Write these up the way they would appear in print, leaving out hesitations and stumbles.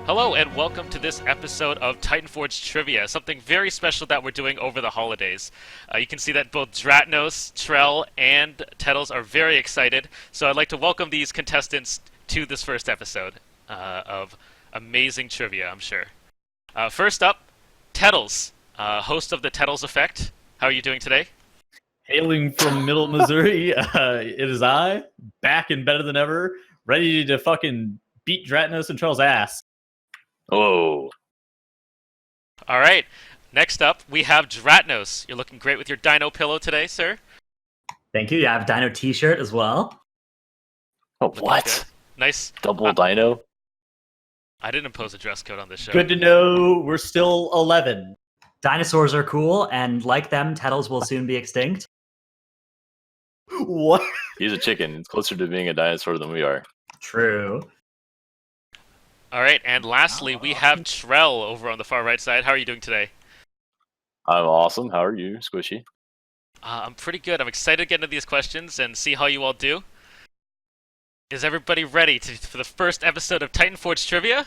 Hello and welcome to this episode of Titanforge Trivia, something very special that we're doing over the holidays. You can see that both Dratnos, Trell, and Tettles are very excited, so I'd like to welcome these contestants to this first episode of amazing trivia, I'm sure. First up, Tettles, host of the Tettles Effect. How are you doing today? Hailing from Middle Missouri, it is I, back and better than ever, ready to fucking beat Dratnos and Trell's ass. Oh. Alright, next up we have Dratnos. You're looking great with your dino pillow today, sir. Thank you. Yeah, I have a dino t-shirt as well. Oh, Looking what? good. Nice. Double dino? I didn't impose a dress code on this show. Good to know we're still 11. Dinosaurs are cool, and like them, Tettles will soon be extinct. What? He's a chicken. It's closer to being a dinosaur than we are. True. Alright, and lastly we have Trell over on the far right side. How are you doing today? I'm awesome. How are you, Squishy? I'm pretty good. I'm excited to get into these questions and see how you all do. Is everybody ready for the first episode of Titanforge Trivia?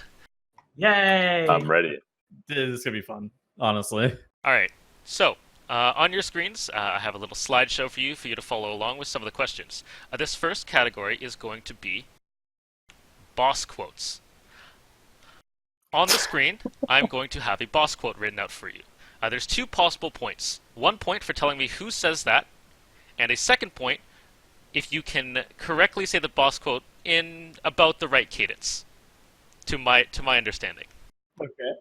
Yay! I'm ready. This is gonna be fun, honestly. Alright, so on your screens I have a little slideshow for you to follow along with some of the questions. This first category is going to be boss quotes. On the screen, I'm going to have a boss quote written out for you. There's 2 possible points. 1 point for telling me who says that, and a second point if you can correctly say the boss quote in about the right cadence, to my understanding. Okay.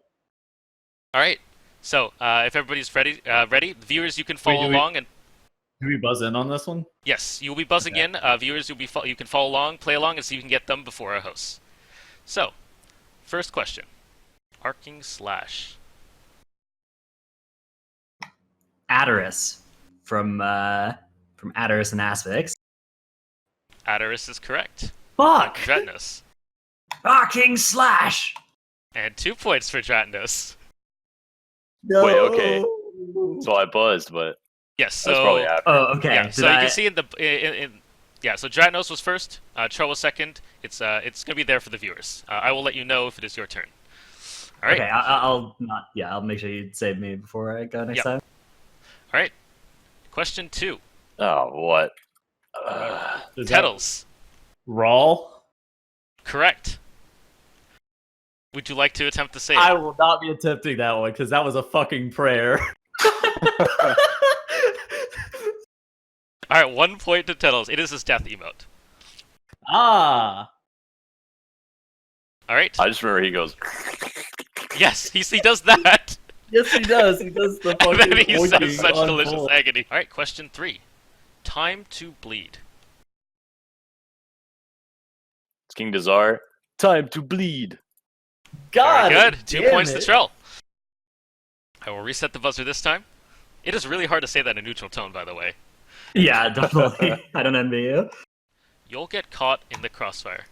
All right. So if everybody's ready, viewers, you can follow along and. Do we buzz in on this one? Yes, you'll be buzzing in. Viewers, you can follow along, play along, and see if you can get them before our hosts. So, first question. Arcing slash. Adderus from Adderus and Asphyx. Adderus is correct. Fuck! Dratnos. Arcing slash! And 2 points for Dratnos. No! Wait, okay. So I buzzed, but Yes, that's so... probably after. Oh, okay. Yeah, so you can see so Dratnos was first, Trell was second. It's gonna be there for the viewers. I will let you know if it is your turn. All right. Okay, I'll not. Yeah, I'll make sure you save me before I go next time. All right. Question 2. Oh, what? Is that Tettles. Rawl? Correct. Would you like to attempt to say it? I will not be attempting that one because that was a fucking prayer. All right, 1 point to Tettles. It is his death emote. Ah. All right. I just remember he goes. Yes, he does that. Yes, he does. He does the And fucking then he oinking says such on delicious full. agony. All right, question 3. Time to bleed. It's King Dazar. Time to bleed. God. Very good. 2 damn points to it. Trell. I will reset the buzzer this time. It is really hard to say that in a neutral tone, by the way. Yeah, definitely. I don't envy you. You'll get caught in the crossfire.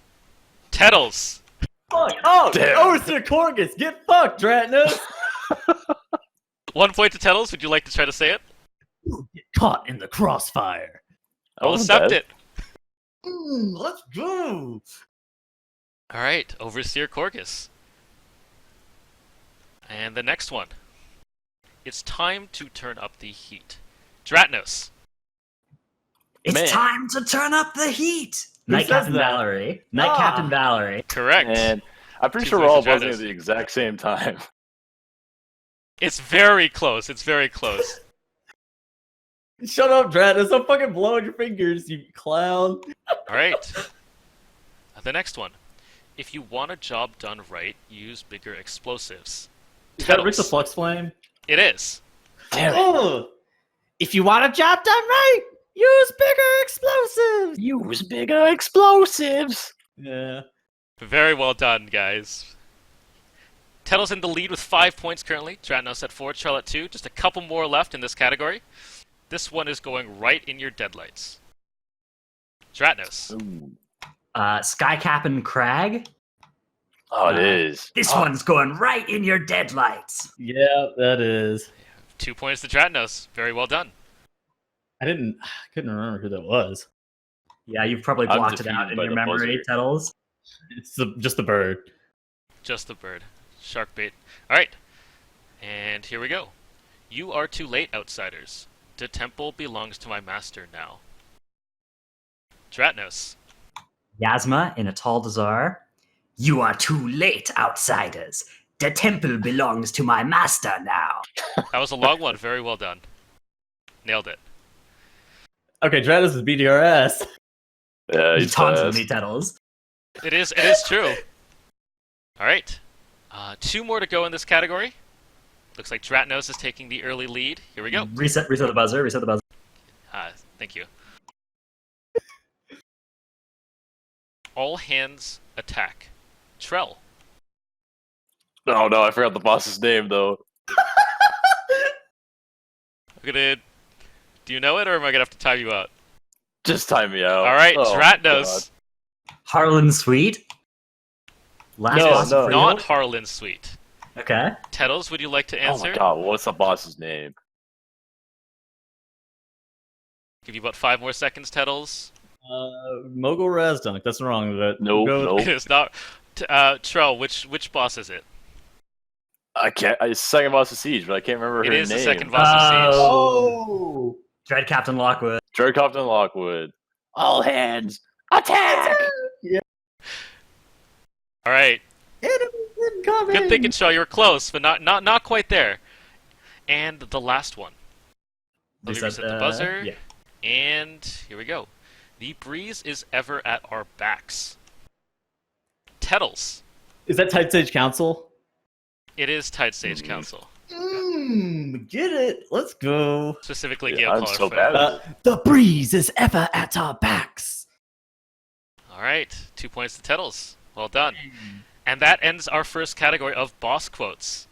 Tettles. Fuck. Oh, Damn. Sir Corgus, get fucked, Dratnos. 1 point to Tettles. Would you like to try to say it? Get caught in the crossfire. I'll wasn't accept bad. it. Let's go. All right, Overseer Corgus. And the next one. It's time to turn up the heat. Dratnos. It's Man. time to turn up the heat! Who Night says Captain that? Valerie. Night Ah. Captain Valerie. Correct. And I'm pretty 2 sure we're all points to buzzing Dratnos. at the exact same time. It's very close. It's very close. Shut up, Dratnos. I'm fucking blowing your fingers, you clown. All right. The next one. If you want a job done right, use bigger explosives. Is that Rick the Tettles. Flux Flame? It is. Damn it. Oh! If you want a job done right, use bigger explosives! Use bigger explosives. Yeah. Very well done, guys. Tettles in the lead with 5 points currently. Dratnos at 4, Trell at 2. Just a couple more left in this category. This one is going right in your deadlights. Dratnos. Ooh. Sky Captain Crag. Oh, it is. This Oh, one's going right in your deadlights. Yeah, that is. 2 points to Dratnos. Very well done. I couldn't remember who that was. Yeah, you've probably I'm blocked it defeated out in by your the memory, buzzer. Tettles. It's just the bird. Just the bird. Shark bait. Alright. And here we go. You are too late, outsiders. The temple belongs to my master now. Dratnos. Yasma in a tall Dazar. You are too late, outsiders. The temple belongs to my master now. That was a long one. Very well done. Nailed it. Okay, Dratnos is BDRS. Yeah, You he's taunted fast. me, Tettles. It is true. Alright. 2 more to go in this category. Looks like Dratnos is taking the early lead. Here we go. Reset the buzzer. Thank you. All hands attack. Trell. Oh no, I forgot the boss's name though. Do you know it, or am I gonna have to time you out? Just time me out. Alright, Oh, Dratnos. Harlan Sweet. Last No, boss no. of Not Freehold? Harlan Sweet. Okay. Tettles, would you like to God. Oh answer? my god, what's the boss's name? Give you about 5 more seconds, Tettles. Mogul Razdunk. That's wrong. But Nope, go with- nope. It's not. Trell, which boss is it? I can't. It's second boss of Siege, but I can't remember her It name. is the second boss of Siege. Oh. Dread Captain Lockwood. Dread Captain Lockwood. All hands attack! Alright. Enemies incoming! Good thinking, Trell. You were close, but not quite there. And the last one. Let me reset the buzzer. Yeah. And here we go. The breeze is ever at our backs. Tettles. Is that Tight Sage Council? It is Tide Sage Council. Get it. Let's go. Specifically, Yeah, Gale I'm Caller so fan. bad. The breeze is ever at our backs. Alright, 2 points to Tettles. Well done. And that ends our first category of boss quotes.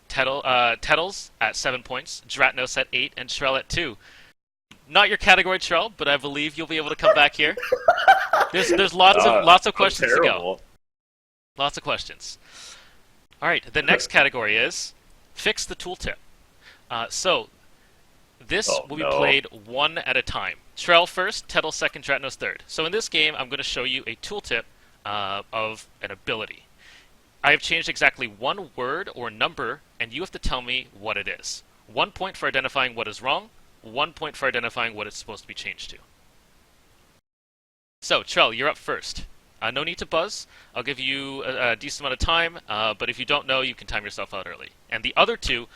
Tettles at 7 points, Dratnos at 8, and Trell at 2. Not your category, Trell, but I believe you'll be able to come back here. There's lots of questions to go. Lots of questions. Alright, the next category is Fix the Tooltip. So, this will be played one at a time. Trell first, Tettles second, Dratnos third. So in this game, I'm going to show you a tooltip of an ability. I have changed exactly one word or number, and you have to tell me what it is. 1 point for identifying what is wrong, 1 point for identifying what it's supposed to be changed to. So, Trell, you're up first. No need to buzz. I'll give you a decent amount of time, but if you don't know, you can time yourself out early. And the other two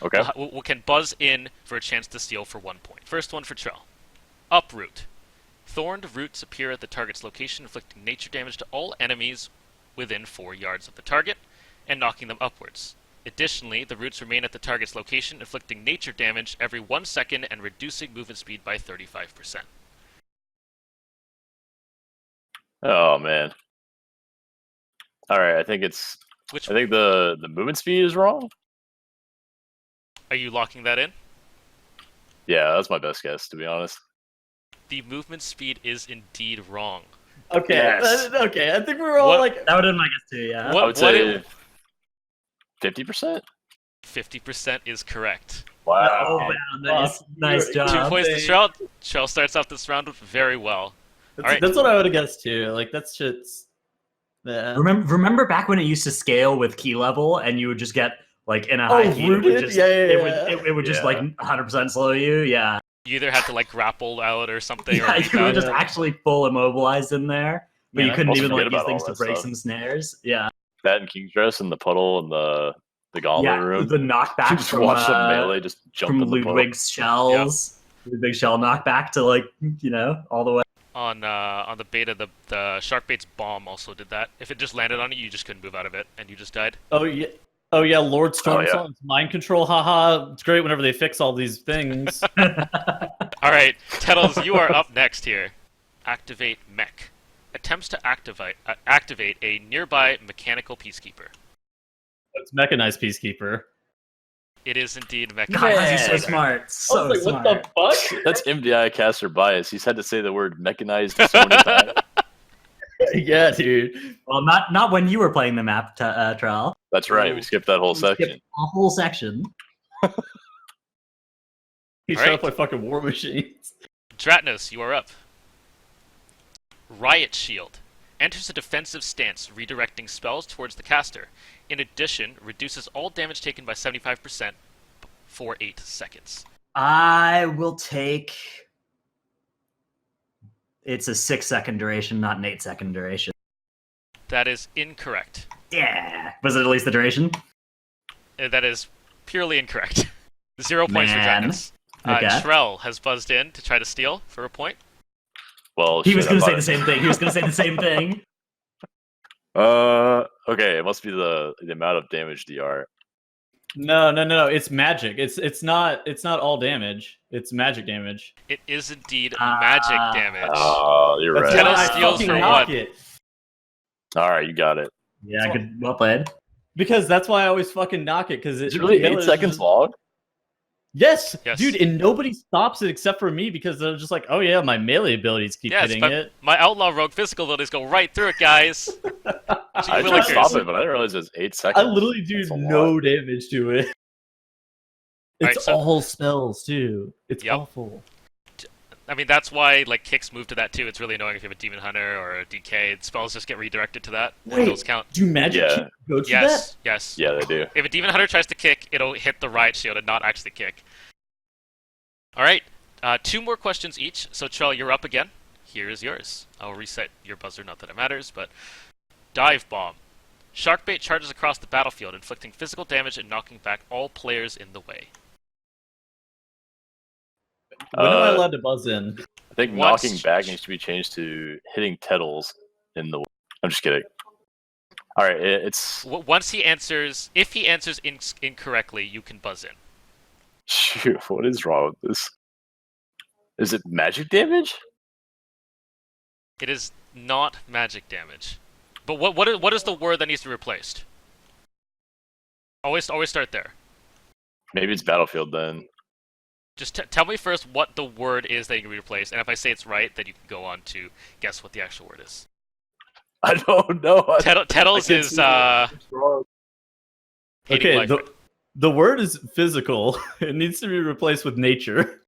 can buzz in for a chance to steal for 1 point. First one for Trell. Uproot. Thorned roots appear at the target's location, inflicting nature damage to all enemies within 4 yards of the target, and knocking them upwards. Additionally, the roots remain at the target's location, inflicting nature damage every 1 second and reducing movement speed by 35%. Oh man. Alright, I think the movement speed is wrong. Are you locking that in? Yeah, that's my best guess, to be honest. The movement speed is indeed wrong. Okay, Yes. okay. I think we were all like... That would have been my guess too, yeah. I would say 50%? 50% is correct. Wow. Oh, wow, nice job. 2 points to Trell. Trell starts off this round very well. That's what I would have guessed too. Like, that shit's... Yeah. Remember back when it used to scale with key level, and you would just get like in a high key, it would just like 100% slow you. Yeah. You either had to like grapple out or something. Yeah, or you were just actually full immobilized in there, but you couldn't Also even like forget use about things all to that break stuff. some snares. Yeah. That and King's Dress and the puddle and the gauntlet room. The knockback Just from watch the melee just jump from in the puddle. Ludwig's shells. Ludwig's shell knockback to like all the way. On the beta, the Sharkbait's bomb also did that. If it just landed on you, you just couldn't move out of it, and you just died. Oh yeah, Lord Stormsong's mind control. Haha, it's great whenever they fix all these things. All right, Tettles, you are up next here. Activate Mech. Attempts to activate a nearby mechanical peacekeeper. It's Mechanized Peacekeeper. It is indeed Mech. God, you're so smart. So like, smart. what the fuck? That's MDI caster bias. He's had to say the word mechanized so many times. Yeah, dude. Well, not when you were playing the map, Trell. That's right. We skipped that whole We skipped section. a whole section. He's All trying right. to play fucking War Machines. Dratnos, you are up. Riot Shield. enters a defensive stance, redirecting spells towards the caster. In addition, reduces all damage taken by 75% for 8 seconds. I will take... It's a 6-second duration, not an 8-second duration. That is incorrect. Yeah. Was it at least the duration? That is purely incorrect. 0 points for Man. Dratnos. Okay. Trell has buzzed in to try to steal for a point. Well, He was going to say it. the same thing. He was going to say the same thing. Okay, it must be the amount of damage DR. No. It's magic. It's not all damage. It's magic damage. It is indeed magic damage. Oh, you're That's right. Tettles why I steals fucking for knock one. it. All right, you got it. Yeah, good. Well played. Because that's why I always fucking knock it. Because Is it really 8 seconds long? Yes, Yes. dude, and nobody stops it except for me because they're just like, oh yeah, my melee abilities keep Yes, hitting but it. my outlaw rogue physical abilities go right through it, guys. I tried to Willikers. stop it, but I didn't realize it was 8 seconds. I literally do That's a no lot. damage to it. Alright, It's so- all spells too. It's Yep. awful. I mean, that's why like kicks move to that too. It's really annoying if you have a demon hunter or a DK. Spells just get redirected to that. And Wait. those count. Do magic Yeah. kick go to Yes, yes. Yeah, they do. If a demon hunter tries to kick, it'll hit the riot shield and not actually kick. All right, 2 more questions each. So Trell, you're up again. Here is yours. I'll reset your buzzer. Not that it matters, but dive bomb. Sharkbait charges across the battlefield, inflicting physical damage and knocking back all players in the way. that? When am I allowed to buzz in? I think Once- knocking back needs to be changed to hitting Tettles in the... I'm just kidding. All right, it's... Once he answers, if he answers incorrectly, you can buzz in. Shoot, what is wrong with this? Is it magic damage? It is not magic damage. But what is the word that needs to be replaced? Always start there. Maybe it's Battlefield then. Just tell me first what the word is that you can replace, and if I say it's right, then you can go on to guess what the actual word is. I don't know. Tettles is It's wrong. hating Okay, life. the word is physical. It needs to be replaced with nature.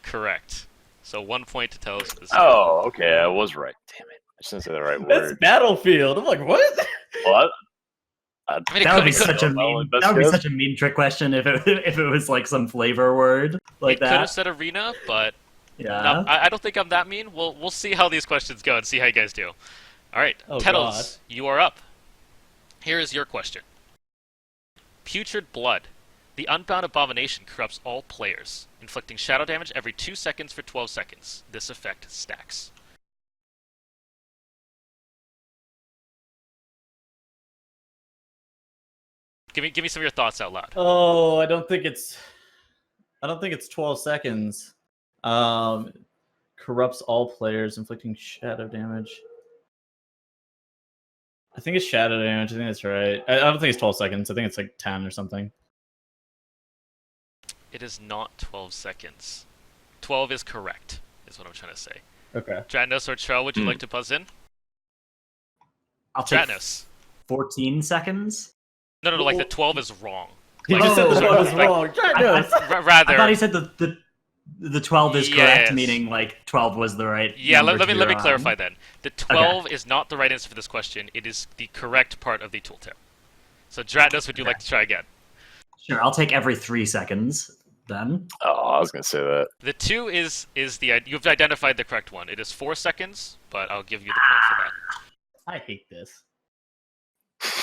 Correct. So 1 point to Tettles. Oh, okay, I was right. Damn it. I shouldn't say the right That's word. battlefield. I'm like, what? What? I mean, That would be it could such a mean. That would be such a mean trick question if it was like some flavor word like could have that. said arena, but Yeah. no, I don't think I'm that mean. We'll see how these questions go and see how you guys do. All right, Oh, Tettles, you are up. Here is your question. Putrid Blood. The Unbound Abomination corrupts all players, inflicting shadow damage every 2 seconds for 12 seconds. This effect stacks. Give me some of your thoughts out loud. Oh, I don't think it's 12 seconds. Corrupts all players, inflicting shadow damage. I think it's shadow damage. I think that's right. I don't think it's 12 seconds. I think it's like 10 or something. It is not 12 seconds. 12 is correct, is what I'm trying to say. Okay. Dratnos or Trell, would you like to buzz in? I'll take Dratnos. 14 seconds. No, like the 12 is wrong. He Like, just said the Oh, 12 is like- wrong. I Rather, thought he said the 12 is correct, Yes. meaning like 12 was the right. yeah. number Let to me be on. clarify then. The 12 is not the right answer for this question. It is the correct part of the tooltip. So Dratnos, would you like to try again? Sure, I'll take every 3 seconds then. Oh, I was gonna say that. The 2 is you've identified the correct one. It is 4 seconds, but I'll give you the point for that. I hate this.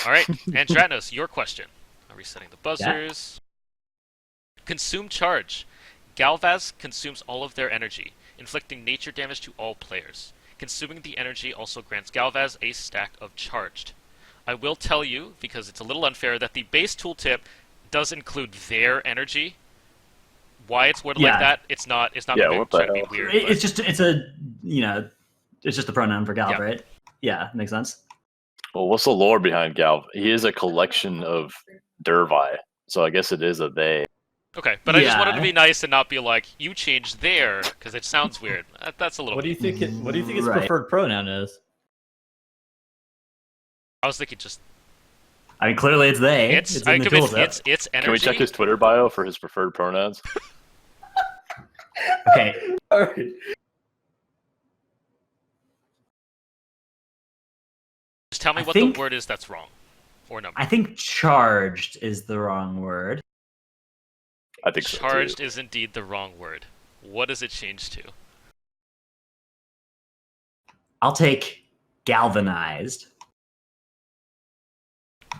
All right, and Dratnos, your question. I'm resetting the buzzers. Consume charge. Galvaz consumes all of their energy, inflicting nature damage to all players. Consuming the energy also grants Galvaz a stack of charged. I will tell you, because it's a little unfair, that the base tooltip does include their energy. Why it's worded like Yeah. that, it's not Yeah, maybe what the trying to be hell? weird. It's just a pronoun for Galv, Yeah. right? Yeah, makes sense. Well, what's the lore behind Galv? He is a collection of Dervi, so I guess it is a they. Okay, but I just wanted to Yeah. be nice and not be like, you changed there, because it sounds weird. That's a little What do you think? What do you think his Right. preferred pronoun is? I was thinking just, I mean, clearly it's they. it's in the tooltip. it's energy. Can we check his Twitter bio for his preferred pronouns? Okay, All right. Just tell me what the word is that's wrong. Or number. I think charged is the wrong word. I think so, Charged too. is indeed the wrong word. What does it change to? I'll take galvanized.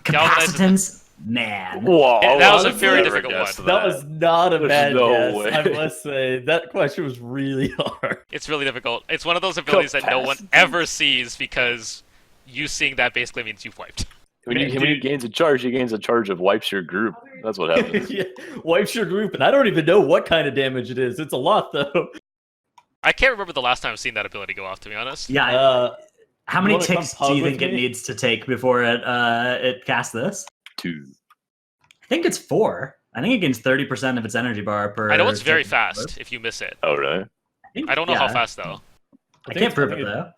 Galvanized Capacitance, man. Whoa, that was a honestly, very I never difficult guessed one. That was not a There's bad no guess. way. I must say that question was really hard. It's really difficult. It's one of those abilities that no one ever sees because you seeing that basically means you've wiped. When he gains a charge, he gains a charge of wipes your group. That's what happens. Yeah, wipes your group, and I don't even know what kind of damage it is. It's a lot, though. I can't remember the last time I've seen that ability go off, to be honest. Yeah. How many wanna come ticks do pug you with think it me? needs to take before it casts this? 2. I think it's 4. I think it gains 30% of its energy bar per. I know it's very tick. fast if you miss it. Oh, really? I don't know how fast, though. I can't prove it though.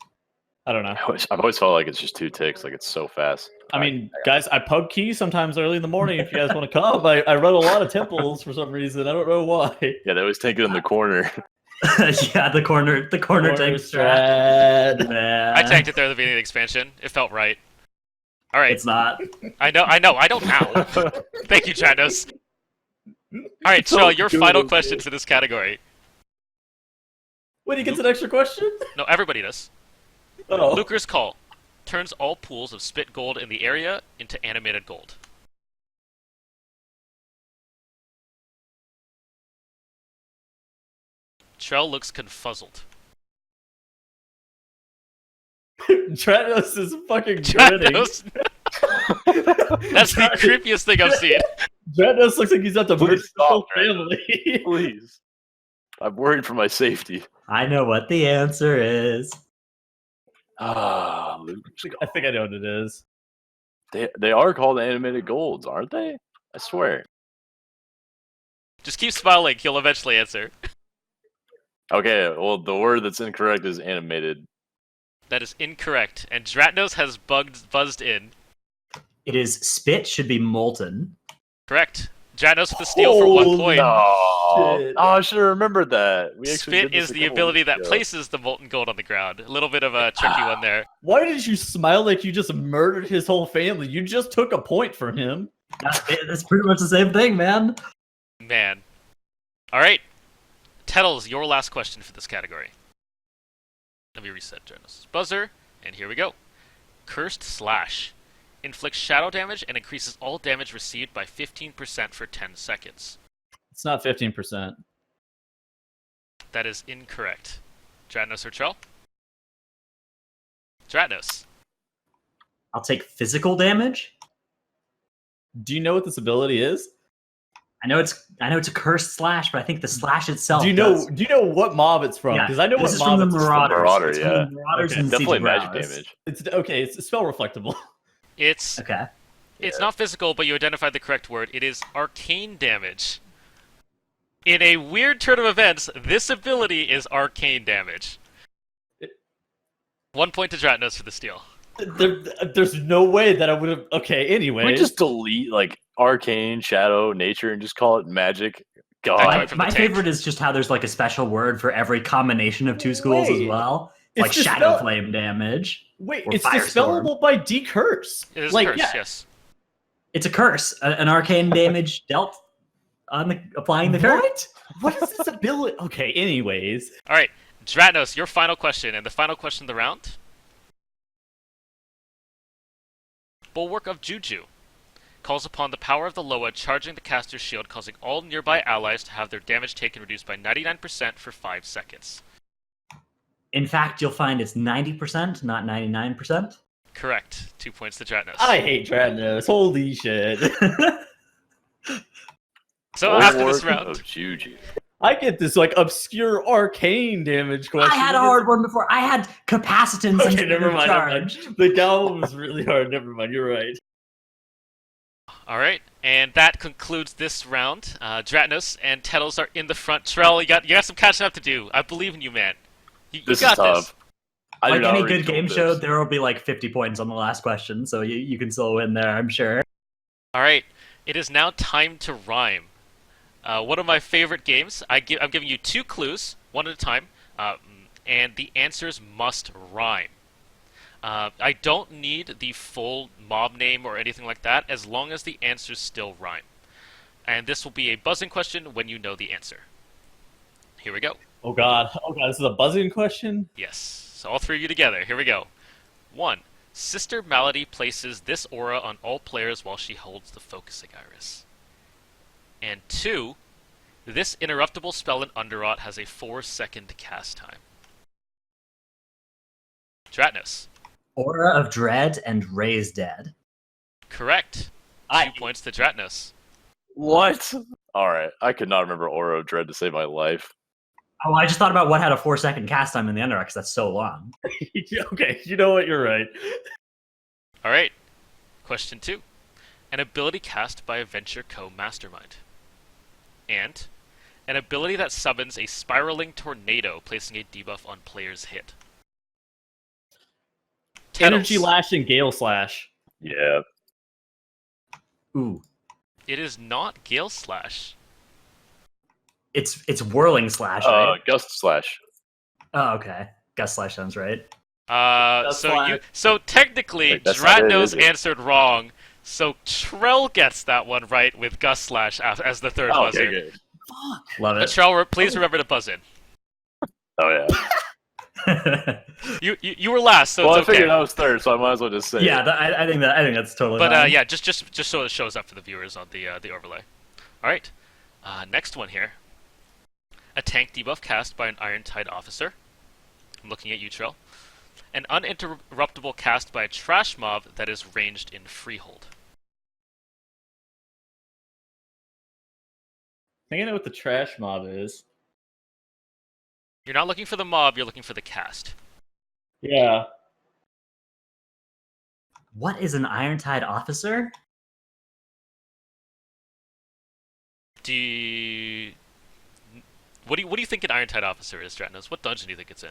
I don't know. I've always felt like it's just 2 ticks. Like, it's so fast. I mean, guys, I pug key sometimes early in the morning if you guys want to come. I run a lot of temples for some reason. I don't know why. Yeah, they always take it in the corner. Yeah, the corner tank strat. Man. I tanked it there at the beginning of the expansion. It felt right. All right. It's not. I know. I don't now. Thank you, Dratnos. All right, So Trell, your good, final dude. question for this category. Wait, he gets an extra question? No, everybody does. Oh. Lucre's Call turns all pools of spit gold in the area into animated gold. Trell looks confuzzled. Dratnos is fucking grinning. Dratnos. That's the creepiest thing I've seen. Dratnos looks like he's at the Please murder his whole stop, Dratnos. family. Please. I'm worried for my safety. I know what the answer is. Ah, Luke. I think I know what it is. They are called animated golds, aren't they? I swear. Just keep smiling. He'll eventually answer. Okay, well, the word that's incorrect is animated. That is incorrect, and Dratnos has buzzed in. It is spit should be molten. Correct. Dratnos with the steal for 1 Holy point. Oh, shit. I should have remembered that. We actually Spit did this is a the couple ability weeks that ago. places the molten gold on the ground. A little bit of a tricky one there. Why did you smile like you just murdered his whole family? You just took a point from him. That's pretty much the same thing, man. Man. Alright. Tettles, your last question for this category. Let me reset Dratnos' buzzer, and here we go. Cursed Slash. Inflicts shadow damage and increases all damage received by 15% for 10 seconds. It's not 15%. That is incorrect. Dratnos or Trell? Dratnos. I'll take physical damage. Do you know what this ability is? I know it's a cursed slash, but I think the slash itself. Do you know what mob it's from? Yeah, Because I know this what is mob from it's the from. Marauders. Marauder, It's from yeah. the Marauders Okay. and Definitely Siege of magic Bravos. damage. It's okay. It's spell reflectable. It's Okay. not physical, but you identified the correct word. It is arcane damage. In a weird turn of events, this ability is arcane damage. 1 point to Dratnos for the steal. There's no way that I would have. Okay. Anyway, Can we just delete like arcane, shadow, nature, and just call it magic? Coming God, from the My tank. favorite is just how there's like a special word for every combination of two schools as Wait. well. It's Like just shadow not- flame damage. wait. or It's Firestorm. dispellable by decurse. It is like, cursed, yeah, yes. It's a curse. An arcane damage dealt on applying the curse. What? What is this ability? Okay. Anyways, Alright, Dratnos, your final question, and the final question of the round. Bulwark of Juju. Calls upon the power of the Loa, charging the caster's shield, causing all nearby allies to have their damage taken reduced by 99% for 5 seconds. In fact, you'll find it's 90%, not 99%. Correct. 2 points to Dratnos. I hate Dratnos. Holy shit. So after Bulwark this round, of Juju. I get this like obscure arcane damage question. I had a hard one before. I had capacitance Okay, instead never of mind. Never mind. charge. The gal was really hard. Never mind. You're right. alright, and that concludes this round. Dratnos and Tettles are in the front. Trell, you got some catching up to do. I believe in you, man. You This got is tough. this. I do Like not any read good game Tooltips. show, there will be like 50 points on the last question, so you can still win there, I'm sure. Alright, it is now time to rhyme. One of my favorite games. I'm giving you 2 clues, one at a time, and the answers must rhyme. I don't need the full mob name or anything like that, as long as the answers still rhyme. And this will be a buzzing question when you know the answer. Here we go. Oh god, this is a buzzing question? Yes. So all three of you together. Here we go. 1. Sister Malady places this aura on all players while she holds the focusing iris. And 2. This interruptible spell in Underrot has a 4-second cast time. Dratnos. Aura of Dread and Raise Dead. Correct. 2 points to Dratnos. What? Alright, I could not remember Aura of Dread to save my life. Oh, I just thought about what had a 4-second cast time in the Underrot, because that's so long. Okay, you know what? You're right. Alright. Question 2. An ability cast by a Venture Co. Mastermind. And an ability that summons a spiraling tornado, placing a debuff on player's hit. Tettles. Energy Lash and Gale Slash. Yeah. Ooh. It is not Gale Slash. It's Whirling Slash, right? Gust Slash. Oh, okay. Gust Slash sounds right. So technically, Wait, that's not it, Dratnos is it? answered wrong. So Trell gets that one right with Gust Slash as the third Oh, buzzer. okay, good. Love But it. Trell, please remember to buzz in. Oh, yeah. You were last, so Well, I it's okay. figured I was third, so I might as well just say Yeah, it. I think that's totally But fine. yeah, just so it shows up for the viewers on the overlay. All right, next one here. A tank debuff cast by an Iron Tide officer. I'm looking at you, Trell. An uninterruptible cast by a trash mob that is ranged in freehold. I think I know what the trash mob is. You're not looking for the mob, you're looking for the cast. Yeah. What is an Iron Tide officer? What do you think an Iron Tide officer is, Dratnos? What dungeon do you think it's in?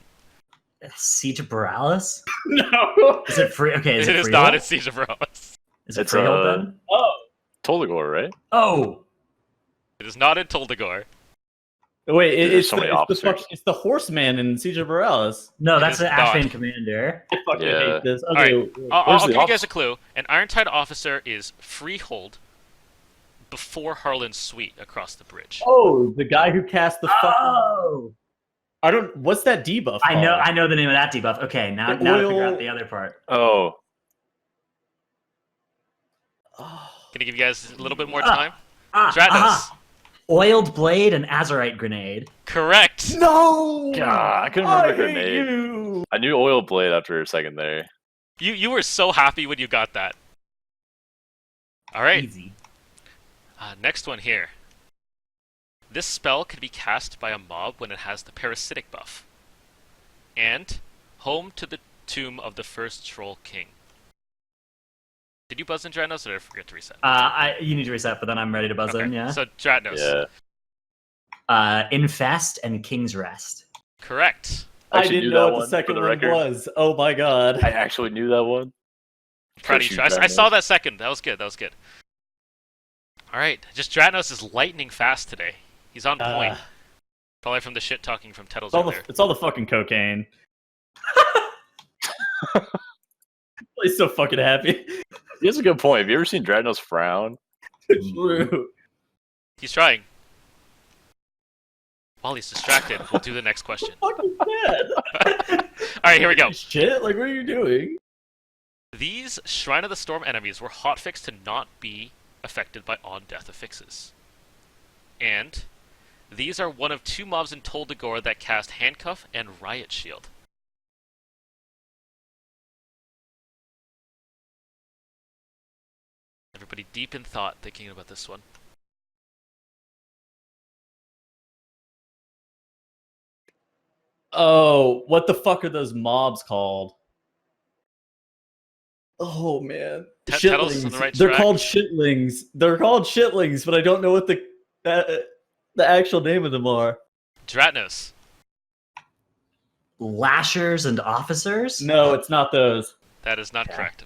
Siege of Borealis? No. Is it free? Okay, is it It is Freehold? not. It's Siege of Rhodes. Is it It's, Freehold then? Oh. Toligor, right? Oh, It is not in Toldegor. Wait, There's so many officers. it's the Horseman in Siege of Borealis. no, It that's is the not. Ashvane Commander. I fucking Yeah. hate this. All right. Okay. I'll the give you guys officer? a clue. An Iron Tide officer is freehold before Harlan's suite across the bridge. Oh, the guy who cast the fucking. Oh, I don't. What's that debuff? I know called? the name of that debuff. Okay, now The to figure oil- out the other part. Oh. Oh. Can I give you guys a little bit more time? Ah, Dratnos. aha. Oiled Blade and Azerite Grenade. Correct. No. God, I couldn't remember her hate name. you. I knew Oil Blade after a second there. You were so happy when you got that. All right. Easy. Next one here. This spell can be cast by a mob when it has the parasitic buff. And home to the tomb of the first Troll King. Did you buzz in, Dratnos, or did I forget to reset? You need to reset, but then I'm ready to buzz in. Yeah. So Dratnos. Yeah. Infest and King's Rest. Correct. I Actually didn't knew know that what the one, second for the one record. was. Oh my god. I actually knew that one. Proud of you. I saw that second. That was good. All right. Just Dratnos is lightning fast today. He's on point. Probably from the shit talking from Tettles earlier. It's all the fucking cocaine. He's so fucking happy. He has a good point. Have you ever seen Dratnos frown? True. He's trying. While he's distracted, we'll do the next question. Fucking dead. All right, here we go. Shit, like what are you doing? These Shrine of the Storm enemies were hotfixed to not be affected by on-death affixes. And these are one of 2 mobs in Toldegor that cast Handcuff and Riot Shield. Everybody deep in thought thinking about this one. Oh, what the fuck are those mobs called? Oh man, Tettles on the right They're track. called shitlings. They're called shitlings, but I don't know what the actual name of them are. Dratnos. Lashers and Officers. No, it's not those. That is not Okay. correct.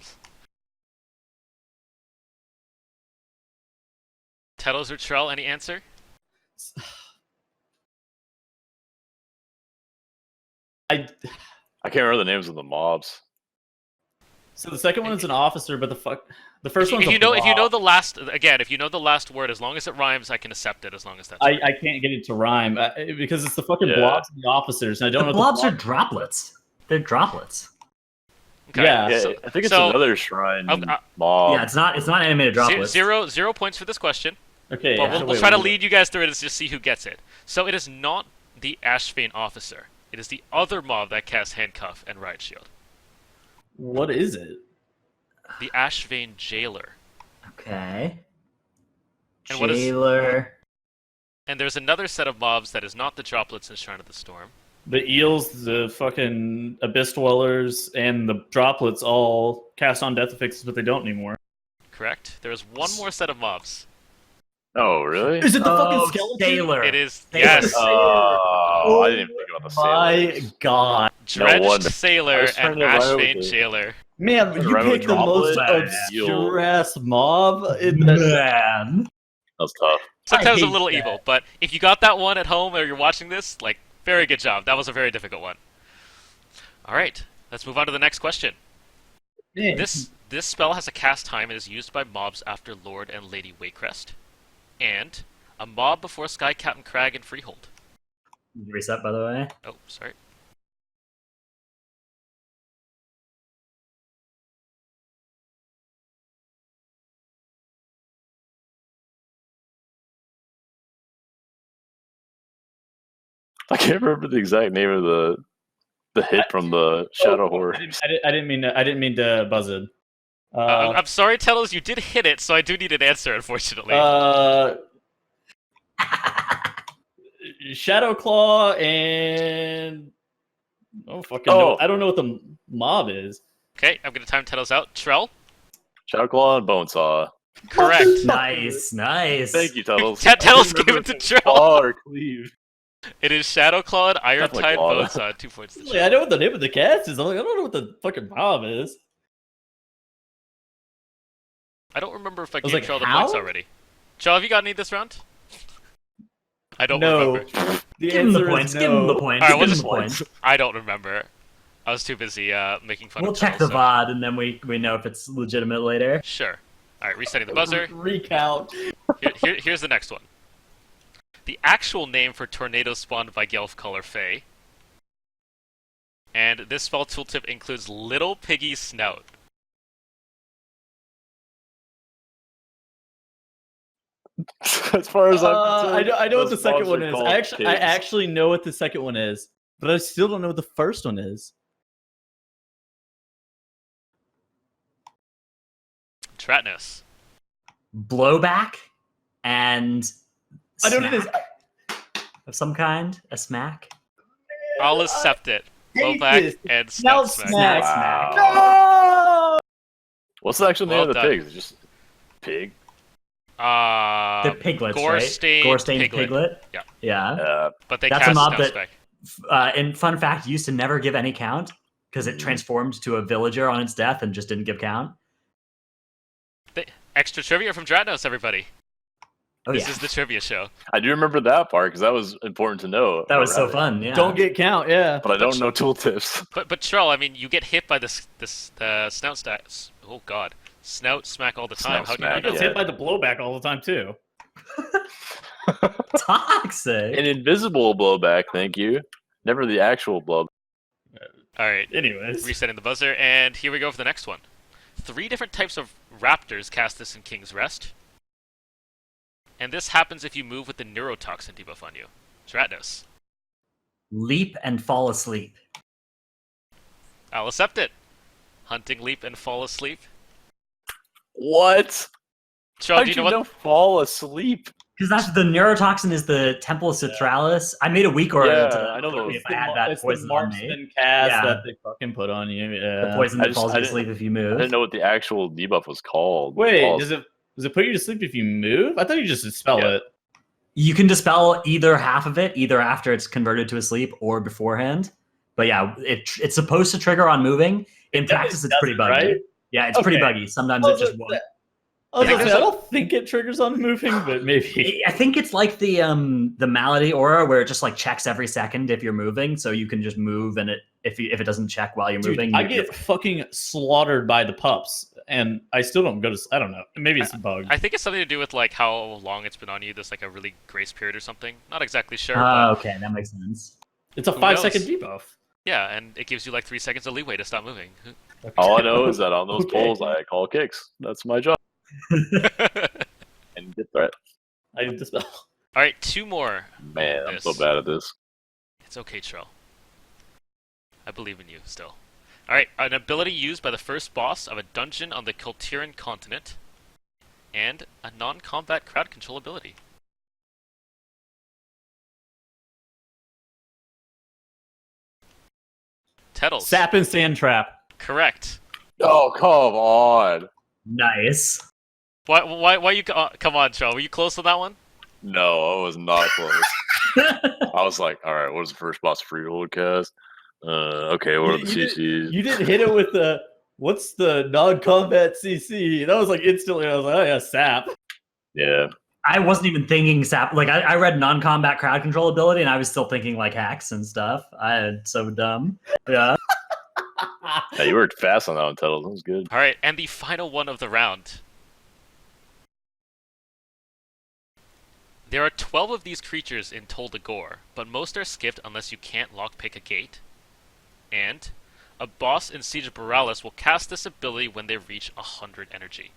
Tettles or Trell, any answer? I I can't remember the names of the mobs. So the second one's an officer, but the first one's if you a know blob. if you know the last word, as long as it rhymes, I can accept it. As long as that's right. I can't get it to rhyme because it's the fucking Yeah. blobs and the officers, and I don't The know. blobs are droplets. They're droplets. Okay. Yeah. Yeah, So, I think it's so- another shrine Um, mob. Yeah, it's not animated droplets. zero points for this question. Okay, But yeah, we'll wait, try to wait. lead you guys through it and just see who gets it. So it is not the Ashvane officer. It is the other mob that casts Handcuff and Riot Shield. What is it? The Ashvane Jailer. Okay. And what is- Jailer. And there's another set of mobs that is not the droplets in Shrine of the Storm. The eels, the fucking abyss dwellers, and the droplets all cast on death affixes, but they don't anymore. Correct? There is one more set of mobs. Oh, really? Is it the fucking Oh, skeleton? Sailor. It is, Sailor. yes, Oh, I didn't even think about the My sailors. God, Dredged wonder. I Sailor was trying and to rhyme Ashvane with it. Jailer. man, Right you with picked the most droplet, obscure ass mob in the. Man. That was tough. Sometimes a hate little that. evil, but if you got that one at home or you're watching this, like, very good job. That was a very difficult one. Alright, let's move on to the next question. Man, This spell has a cast time and is used by mobs after Lord and Lady Waycrest. And a mob before Sky Captain Crag and Freehold. Reset, by the way. Oh, sorry. I can't remember the exact name of the hit from the Shadow Horror. I didn't mean to buzz it. I'm sorry, Tettles, you did hit it, so I do need an answer, unfortunately. Shadowclaw and I don't know what the mob is. Okay, I'm gonna time Tettles out. Trell? Shadowclaw and Bonesaw. Correct. Nice. Thank you, Tuttles. Tettles gave it to Trell. Claw or Cleave. It is Shadowclaw and Iron Definitely Tide Claw. Bonesaw. 2 points to Like, I Trell. know what the name of the cast is. I'm like, I don't know what the fucking mob is. I don't remember if I was gave like, Trell the how? points already. Trell, have you got any this round? I don't No. remember. The Give him the answer points. is Give him the no. points. Alright, Give we'll him just- the points. I don't remember. I was too busy making fun We'll of check the Trell, so- VOD and then we know if it's legitimate later. Sure. Alright, resetting the buzzer. Recount. Here's the next one. The actual name for tornado spawned by Gelfcolor Fae. And this spell tooltip includes Little Piggy Snout. As far as I'm concerned, I know what the those second mobs one are is. called I pigs. actually know what the second one is, but I still don't know what the first one is. Dratnos. Blowback and I know what it is. smack of some kind. A smack. I'll accept it. hate Blowback this. and Now Snout Smack. smack. Wow. No! What's the actual name Well of the done. pigs? Just pig? The piglets, right? Gore-stained piglet. Yeah. Yeah. But they That's a cast mob Snout that- Smack. And fun fact, used to never give any count because it transformed to a villager on its death and just didn't give count. Extra trivia from Dratnos, everybody. Oh This yeah, is the trivia show. I do remember that part because that was important to know. that was so Alright. fun. Yeah. Don't get count, yeah. But I don't know tooltips. But Trell, I mean, you get hit by this Snout Smack. Oh God, Snout Smack all the time. Snout How do you Smack, not know? Gets yeah. hit by the blowback all the time too. toxic. An invisible blowback, thank you. Never the actual blow. All right, Anyways. resetting the buzzer, and here we go for the next one. 3 different types of raptors cast this in King's Rest. And this happens if you move with the neurotoxin debuff on you. Dratnos. Leap and fall asleep. I'll accept it. Hunting, leap, and fall asleep. What? Trell, How do did you know what? fall asleep? Because that's the neurotoxin is the Temple of Citralis. I made a weak order Yeah, to I know those. if I had that It's the poison on me. marksman cast Yeah. that they fucking put on you. Yeah. The poison I that just- falls I you didn't- asleep if you I move. didn't know what the actual debuff was called. Wait, Fall- does it put you to sleep if you move? I thought you just dispel Yeah. it. You can dispel either half of it, either after it's converted to a sleep or beforehand. But yeah, it's supposed to trigger on moving. In It practice, it's doesn't, pretty buggy. right? Yeah, it's pretty Okay. buggy. Sometimes I it was just like- won't. I don't think it triggers on moving, but maybe. I think it's like the Malady aura where it just like checks every second if you're moving, so you can just move, and if it doesn't check while you're moving, I get fucking slaughtered by the pups, and I still don't go to. I don't know. Maybe it's a bug. I think it's something to do with like how long it's been on you. There's like a really grace period or something. Not exactly sure. But okay, that makes sense. It's a 5-second debuff. Yeah, and it gives you like 3 seconds of leeway to stop moving. Okay. All I know is that on those polls, I call kicks. That's my job. And get threat. I dispel. All right, 2 more. Man, I'm so bad at this. It's okay, Trell. I believe in you still. All right, an ability used by the first boss of a dungeon on the Kultiran continent, and a non-combat crowd control ability. Tettles. Sap and Sand Trap. Correct. Oh, come on. Nice. Why you... come on, Trell. Were you close on that one? No, I was not close. I was like, all right, what was the first boss freehold cast? Okay, what are the CCs? You didn't hit it with the... What's the non-combat CC? That was like instantly, I was like, oh yeah, Sap. Yeah. I wasn't even thinking Sap. Like, I read non-combat crowd control ability, and I was still thinking, like, hacks and stuff. So dumb. Yeah. Yeah, you worked fast on that one, Tettles. That was good. All right, and the final one of the round. There are 12 of these creatures in Tol Dagor, but most are skipped unless you can't lockpick a gate. And a boss in Siege of Borealis will cast this ability when they reach 100 energy.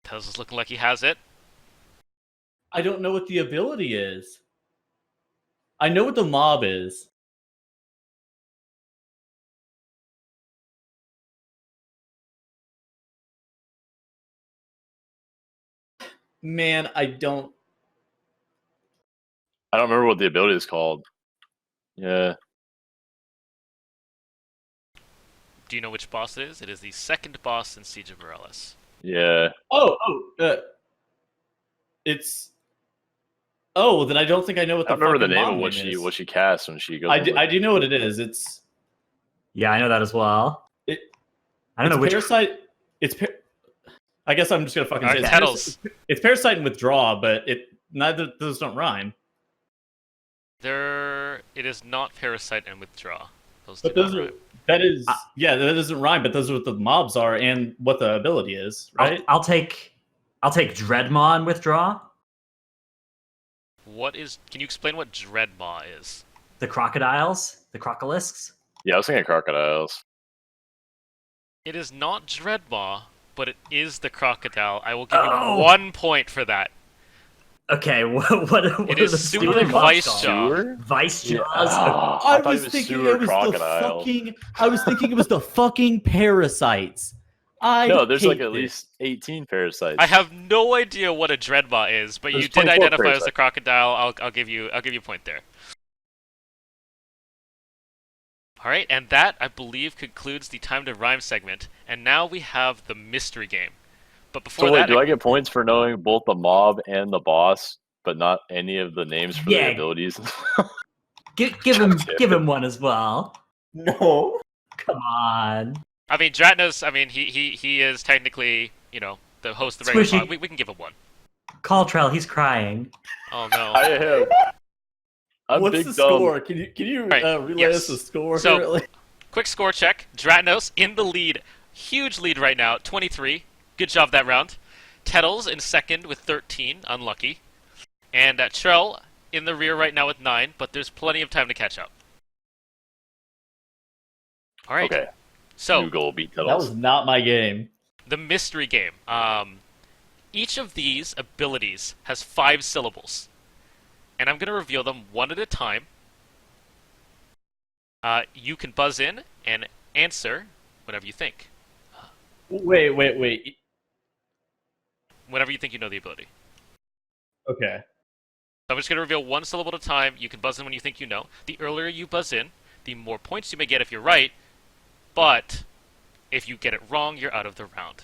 Tettles is looking like he has it. I don't know what the ability is. I know what the mob is. Man, I don't remember what the ability is called. Yeah. Do you know which boss it is? It is the second boss in Siege of Borealis. Yeah. It's... Oh, then I don't think I know what the I remember the name mob of what she casts when she goes. I do know what it is. It's... Yeah, I know that as well. I don't know which... Parasite... I guess I'm just gonna fucking say Tettles. It's Parasite and Withdraw, but neither of those don't rhyme. It is not Parasite and Withdraw. That doesn't rhyme, but those are what the mobs are and what the ability is, right? I'll take Dreadmaw and Withdraw. Can you explain what Dreadmaw is? The crocodiles? The crocolisks? Yeah, I was thinking crocodiles. It is not Dreadmaw, but it is the crocodile. I will give you 1 point for that. Okay, what it is Sewer Vice Jaw. Vice Jaws? Yeah. I was thinking it was the fucking parasites. No, there's like at least 18 parasites. I have no idea what a Dreadmaw is, but you did identify as a crocodile. I'll give you a point there. All right, and that I believe concludes the Time to Rhyme segment. And now we have the mystery game. But before do I get points for knowing both the mob and the boss, but not any of the names for the abilities? give him one as well. No, come on. I mean, Dratnos. I mean, he is technically, the host of the regular pod. We can give him one. Call Trell. He's crying. Oh no. I am. What's the score? Can you relay us the score? So, quick score check. Dratnos in the lead. Huge lead right now. 23. Good job that round. Tettles in second with 13. Unlucky. And Trell in the rear right now with 9, but there's plenty of time to catch up. All right. Okay. So, new goal, beat Tettles. That was not my game. The mystery game. Each of these abilities has 5 syllables. And I'm going to reveal them one at a time. You can buzz in and answer whatever you think. Wait. Whenever you think you know the ability. Okay. So I'm just going to reveal one syllable at a time. You can buzz in when you think you know. The earlier you buzz in, the more points you may get if you're right. But if you get it wrong, you're out of the round.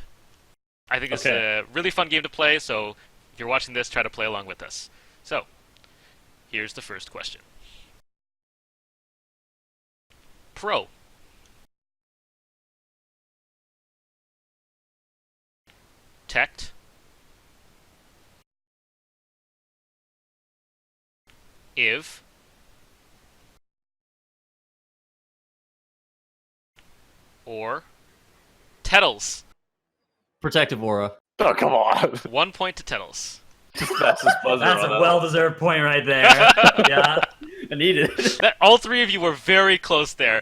I think it's a really fun game to play, so if you're watching this, try to play along with us. So, here's the first question. Pro. Tect. Iv. Or Tettles. Protective aura. Oh, come on. 1 point to Tettles. Fastest buzzer That's on a that. well-deserved point right there. Yeah. I need it. All three of you were very close there.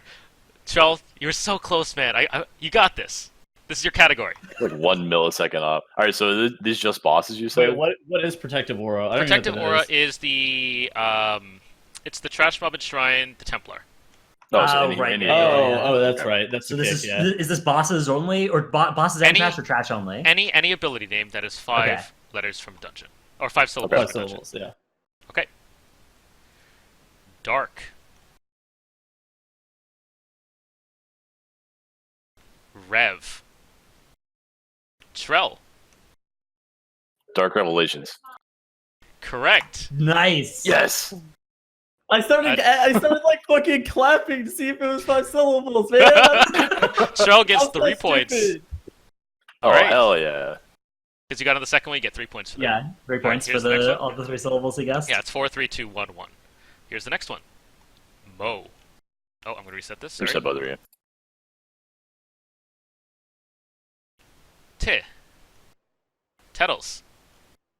Trell, you were so close, man. You got this. This is your category. Like 1 millisecond off. All right, so these just bosses, you said? Wait, what is protective aura? I don't even know Protective what that aura is. is the it's the Trash Mob Enshrine, the Templar. No, so Right. any Oh, that's Okay. right. That's So the this kick, is this bosses only, or bosses and Any- trash, or trash only? Any ability name that is 5 Okay. letters from dungeon. Or 5 syllables Five from dungeon. syllables, yeah. Okay. Dark. Rev. Trell. Dark Revelations. Correct. Nice. Yes. I started like fucking clapping to see if it was 5 syllables, man. Trell gets I'm so 3 points. stupid. Oh, Alright. hell yeah. Because you got on the second one, you get 3 points for that. Yeah, 3 points for here's the next one. all the 3 syllables he guessed. Yeah, it's 4, 3, 2, 1, 1. Here's the next one. Mo. Oh, I'm going to reset this. Sorry. Reset both of you. T. Tettles.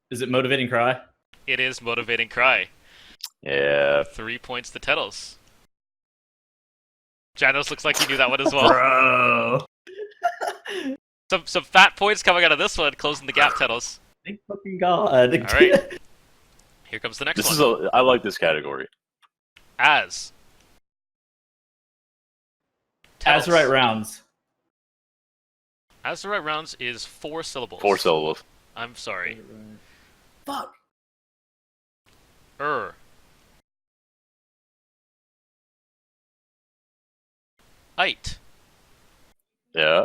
Is it motivating cry? It is Motivating Cry. Yeah. 3 points to Tettles. Janos looks like he knew that one as well. Bro. Some fat points coming out of this one, closing the gap, Tettles. Thank fucking God. Alright. Here comes the next This one. is I like this category. As. Tettles. Azurite rounds. Azurite rounds is 4 syllables. 4 syllables. I'm sorry. Fuck. Ite. Yeah.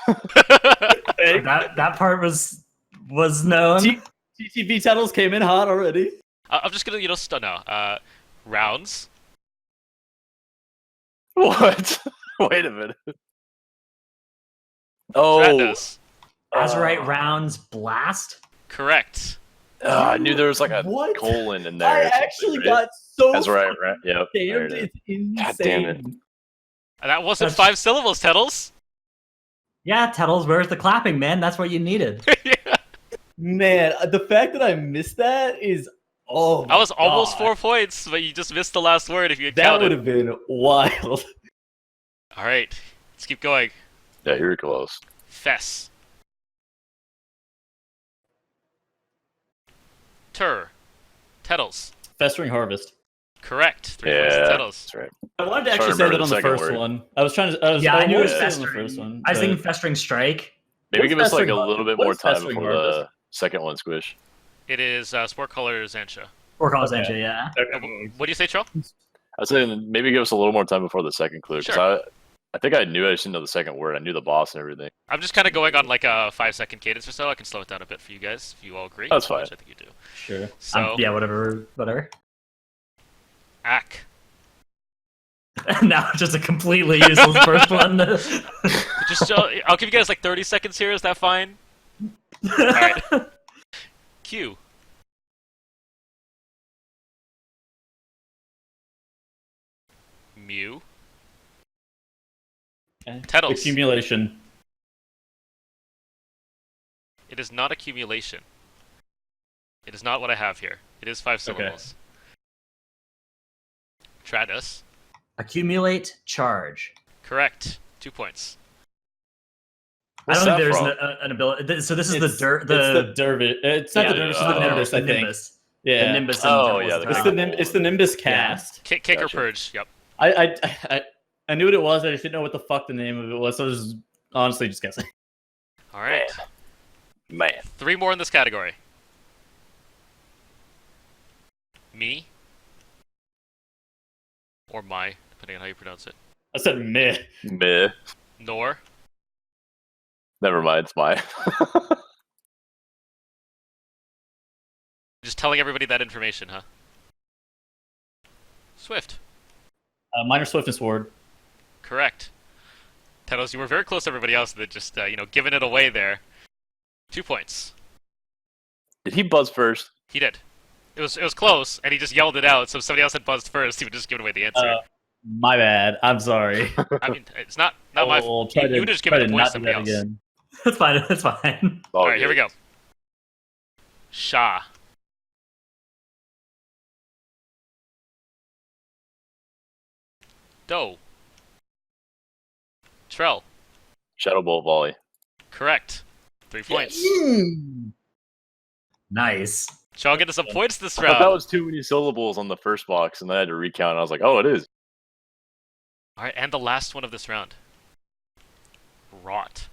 That part was known. TTV titles came in hot already. I'm just gonna, stun now. Rounds. What? Wait a minute. Oh, Dratnos. Azurite rounds blast. Correct. I knew there was like a What? colon in there. I or something, actually right? got so That's right. Yep. there damned. it is. It's insane. God damn it. And that wasn't That's- 5 syllables, Tettles. Yeah, Tettles, where's the clapping, man? That's what you needed. Yeah. Man, the fact that I missed that is my That was almost God. 4 points, but you just missed the last word if you had That counted. would have been wild. Alright, let's keep going. Yeah, you're close. Fess. Tettles. Festering harvest. Correct. 3 points to Yeah, Tettles. that's right. I wanted to Trying to actually say remember that on the the second first word. one. I was trying to. I Yeah, I knew it was wanted to say it on the festering. first one. I was but- thinking festering strike. Maybe What's give us like a festering- little bit what more is time festering before the harvest? second one, Squish. It is Sport Color Zantia. Or calls Okay. Angel, yeah. What do you say, Trell? I was saying maybe give us a little more time before the second clue because Sure. I think I knew I just didn't know the second word. I knew the boss and everything. I'm just kind of going on like a 5-second cadence or so. I can slow it down a bit for you guys if you all agree. That's fine. Which I think you do. Sure. So, Yeah, whatever. Ack. Now just a completely useless first one. Just, I'll give you guys like 30 seconds here. Is that fine? Alright. Q. Mew. Tettles. Accumulation. It is not accumulation. It is not what I have here. It is 5 syllables. Dratnos. Accumulate charge. Correct. 2 points. I What's don't think that there's from? an ability. So this is It's the the dervish. It's not yeah, the dervish. It's the the nimbus. the I think. Nimbus. Yeah. The Nimbus. Oh, and yeah, Tettles the It's are- the Nimbus. it's the nimbus cast. Kick or Gotcha. purge. Yep. I knew what it was. I just didn't know what the fuck the name of it was. So I was honestly just guessing. All right. Man. 3 more in this category. Me. Or my, depending on how you pronounce it. I said meh. Meh. Nor. Never mind, it's mine. Just telling everybody that information, huh? Swift. Minor swiftness ward. correct. Tettles, you were very close to everybody else that just, giving it away there. 2 points. Did he buzz first? He did. It was close, and he just yelled it out, so if somebody else had buzzed first, he would just give away the answer. My bad. I'm sorry. I mean, it's not my fault. You would just give it a point to somebody else. Again. That's fine. That's fine. Alright, here we go. Sha. Do. Trell. Shadow Bolt volley. Correct. 3 points. Nice. Trell getting some points this I thought round. that was too many syllables on the first box, and then I had to recount. And I was like, oh, it is. Alright, and the last one of this round. Rot.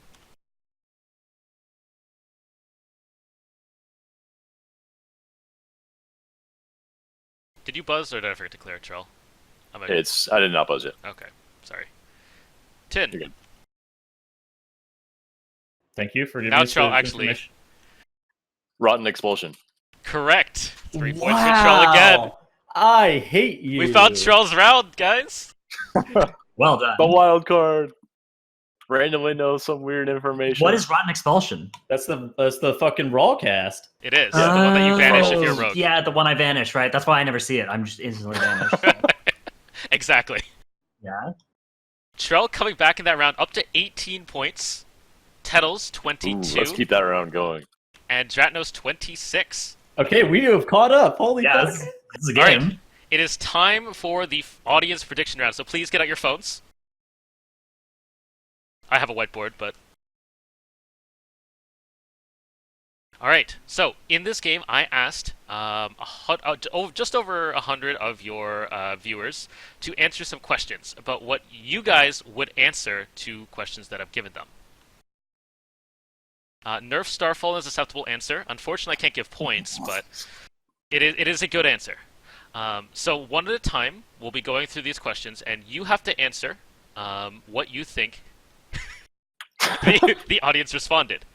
Did you buzz or did I forget to clear it, Trell? I did not buzz it. Okay, sorry. Tin. You're good. Thank you for giving Now us the Trell actually. information. Rotten expulsion. Correct. 3 points for Trell again. I hate you. We found Trell's round, guys. Well done. The wild card. Randomly knows some weird information. What is rotten expulsion? That's the fucking raw cast. It is. The one that you vanish if you're Oh, rogue. Yeah, the one I vanish, right? That's why I never see it. I'm just instantly vanished. Exactly. Yeah. Trell coming back in that round up to 18 points. Tettles, Ooh, 22. let's keep that round going. And Dratnos, 26. Okay, we have caught up. Holy Yeah, fuck. this is a All game. right. It is time for the audience prediction round, so please get out your phones. I have a whiteboard, but... Alright, so in this game, I asked just over 100 of your viewers to answer some questions about what you guys would answer to questions that I've given them. Nerf Starfall is a acceptable answer. Unfortunately, I can't give points, but it is a good answer. So one at a time, we'll be going through these questions, and you have to answer what you think the audience responded.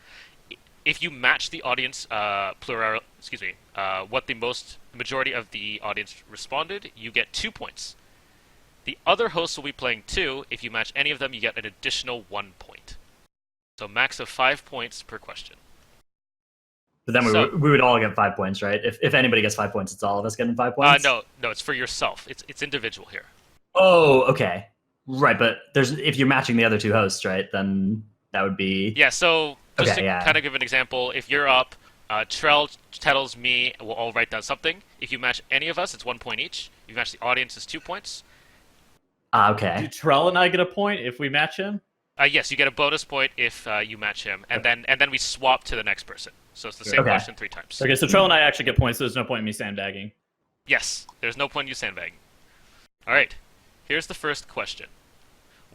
If you match the audience what the majority of the audience responded, you get 2 points. The other hosts will be playing 2. If you match any of them, you get an additional 1 point. So max of 5 points per question. But then we would all get 5 points, right? If anybody gets 5 points, it's all of us getting 5 points? No, it's for yourself. It's individual here. Oh, okay. Right, but if you're matching the other two hosts, right, then that would be... Yeah, so just to yeah. kind of give an example, if you're up, Trell, Tettles, me will all write down something. If you match any of us, it's 1 point each. If you match the audience, it's 2 points. Okay. Do Trell and I get a point if we match him? Yes, you get a bonus point if you match him, and then we swap to the next person. So it's the same question 3 times. Okay, so Trell and I actually get points, so there's no point in me sandbagging. Yes, there's no point in you sandbagging. Alright, here's the first question.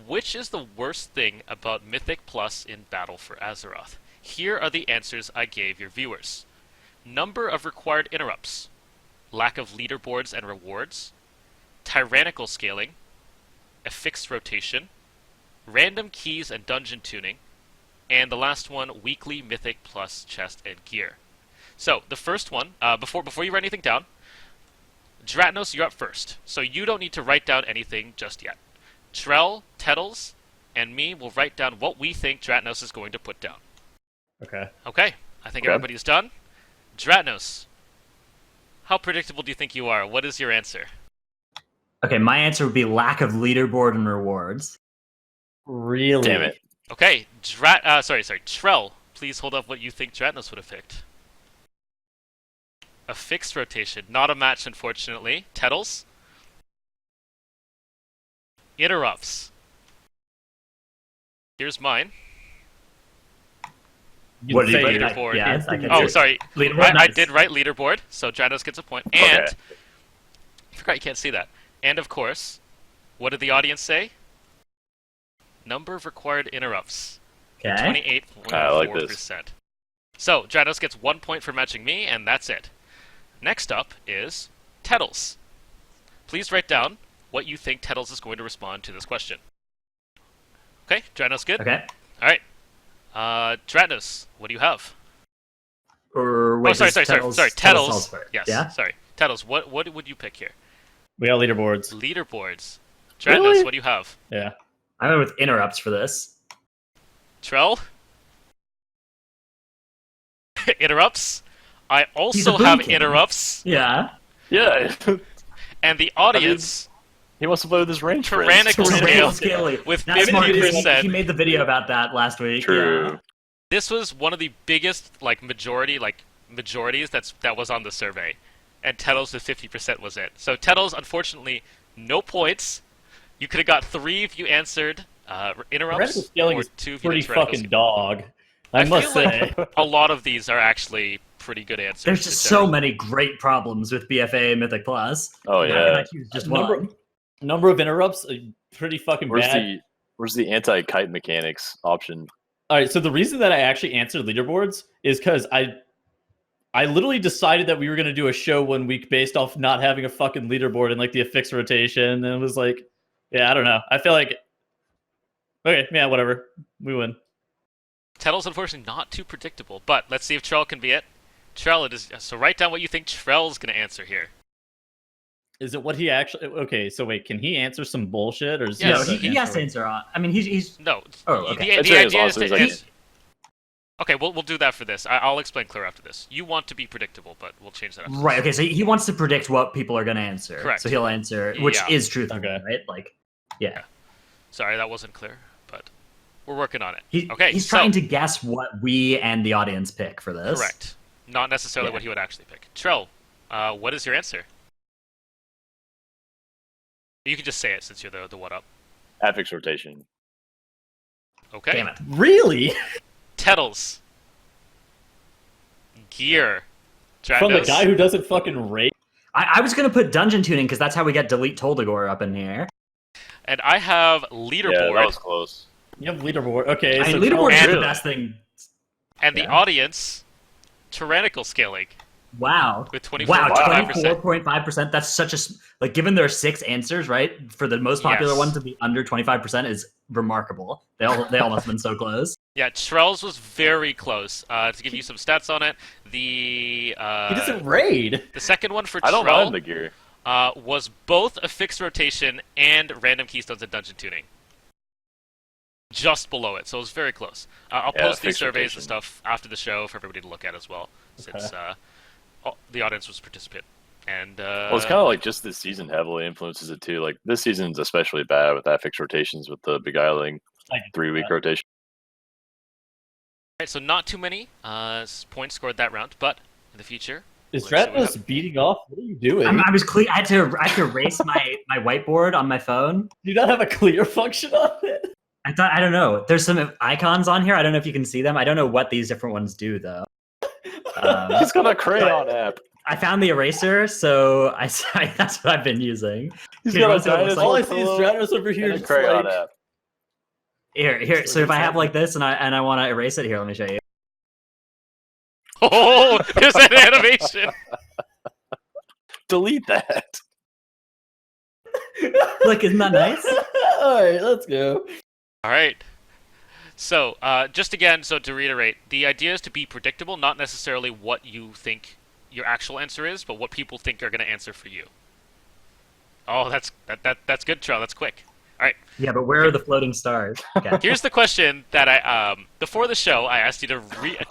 Which is the worst thing about Mythic Plus in Battle for Azeroth? Here are the answers I gave your viewers. Number of required interrupts. Lack of leaderboards and rewards. Tyrannical scaling. A fixed rotation. Random keys and dungeon tuning. And the last one, weekly Mythic Plus chest and gear. So, the first one, before you write anything down, Dratnos, you're up first. So you don't need to write down anything just yet. Trell, Tettles, and me will write down what we think Dratnos is going to put down. Okay. Okay, I think everybody's done. Dratnos, how predictable do you think you are? What is your answer? Okay, my answer would be lack of leaderboard and rewards. Really? Damn it. Okay, Trell, please hold up what you think Dratnos would have picked. A fixed rotation, not a match, unfortunately. Tettles? Interrupts. Here's mine. What did you say put? leaderboard. Yeah, I can Oh, do. sorry. Leaderboard, I nice. did write leaderboard, so Dratnos gets a point. Okay. And, I forgot you can't see that. And of course, what did the audience say? Number of required interrupts. Okay. 28.4%. I like this. So, Dratnos gets 1 point for matching me, and that's it. Next up is Tettles. Please write down what you think Tettles is going to respond to this question. Okay, Dratnos good? Okay. Alright. Dratnos, what do you have? Sorry. Tettles. Yes, Yeah? sorry. Tettles, what would you pick here? We got leaderboards. Leaderboards. Dratnos, Really? what do you have? Yeah. I went with interrupts for this. Trell? Interrupts? I He's a also boon have king. interrupts. Yeah. Yeah. And the audience, He wants to play with his range Tyrannical friends. scale Scaly. with That's smart, 50%. he made the video about that last week. True. Yeah. This was one of the biggest majorities that was on the survey, and Tettles with 50% was it. So Tettles, unfortunately, no points. You could have got 3 if you answered interrupts, Tyrannical scaling or is 2 if you pretty did tyrannical fucking scale. dog. I must feel say. like a lot of these are actually pretty good answers. There's just in so general. many great problems with BFA and Mythic Plus. Oh, How can yeah. I choose just one? Number of interrupts, pretty fucking bad. Where's the anti-kite mechanics option? All right, so the reason that I actually answered leaderboards is because I literally decided that we were going to do a show one week based off not having a fucking leaderboard and like the affix rotation, and it was like, yeah, I don't know. I feel like, okay, yeah, whatever, we win. Tettles, unfortunately, not too predictable, but let's see if Trell can be it. Trell, it is. So write down what you think Trell's going to answer here. Is it what he actually? Okay, so wait, can he answer some bullshit or? Is Yes, No, just he has to answer on. I mean, he's. No. Oh, okay. The I'd say as idea is honestly to as I answer. Okay, we'll do that for this. I'll explain clear after this. You want to be predictable, but we'll change that. After Right. this. Okay. So he wants to predict what people are going to answer. Correct. So he'll answer, which Yeah. is truthful, Okay. right? Like, yeah. Sorry, that wasn't clear, but we're working on it. He, Okay, He's so- trying to guess what we and the audience pick for this. Correct. Not necessarily Yeah. what he would actually pick. Trell, what is your answer? You can just say it since you're the what up. Affix rotation. Okay. Damn it. Really? Tettles. Gear. From the Dratnos. guy who doesn't fucking rate? I was going to put dungeon tuning because that's how we get Delete Toldagor up in here. And I have Yeah, leaderboard, that was close. You have leaderboard. Okay, I so mean, leaderboard is and- the best thing. and the Yeah. audience, tyrannical scaling Wow. with 24.5%. Wow, 24.5%. That's such a like. Given there are 6 answers, right? For the most popular Yes. one to be under 25% is remarkable. They all must have been so close. Yeah, Trell's was very close. To give you some stats on it, he doesn't raid. the second one for I don't mind the Trell gear. was both a fixed rotation and random keystones and dungeon tuning. Just below it, so it was very close. I'll Yeah, post these fixed surveys rotation. and stuff after the show for everybody to look at as well, since the audience was participant. And Well, it's kind of like just this season heavily influences it too. Like this season's especially bad with affix rotations with the beguiling Like, 3-week rotation. right, so not too many points scored that round, but in the future, Is let's see what Dratnos beating off? What are you doing? I was clear. I had to erase my whiteboard on my phone. Do you not have a clear function on it? I don't know. There's some icons on here. I don't know if you can see them. I don't know what these different ones do though. He's got a crayon app. I found the eraser, so that's what I've been using. He's Here, got a what's it look dinosaur All I like? see is pillow Dratnos over here. and a just crayon like, app. Here. So if I have like this and I want to erase it, here, let me show you. oh, there's an animation. Delete that. Look, isn't that nice? All right, let's go. All right. So, just again, so to reiterate, the idea is to be predictable, not necessarily what you think your actual answer is, but what people think are going to answer for you. Oh, that's good, Trell. That's quick. All right. Yeah, but where are the floating stars? Okay. Here's the question that I before the show I asked you to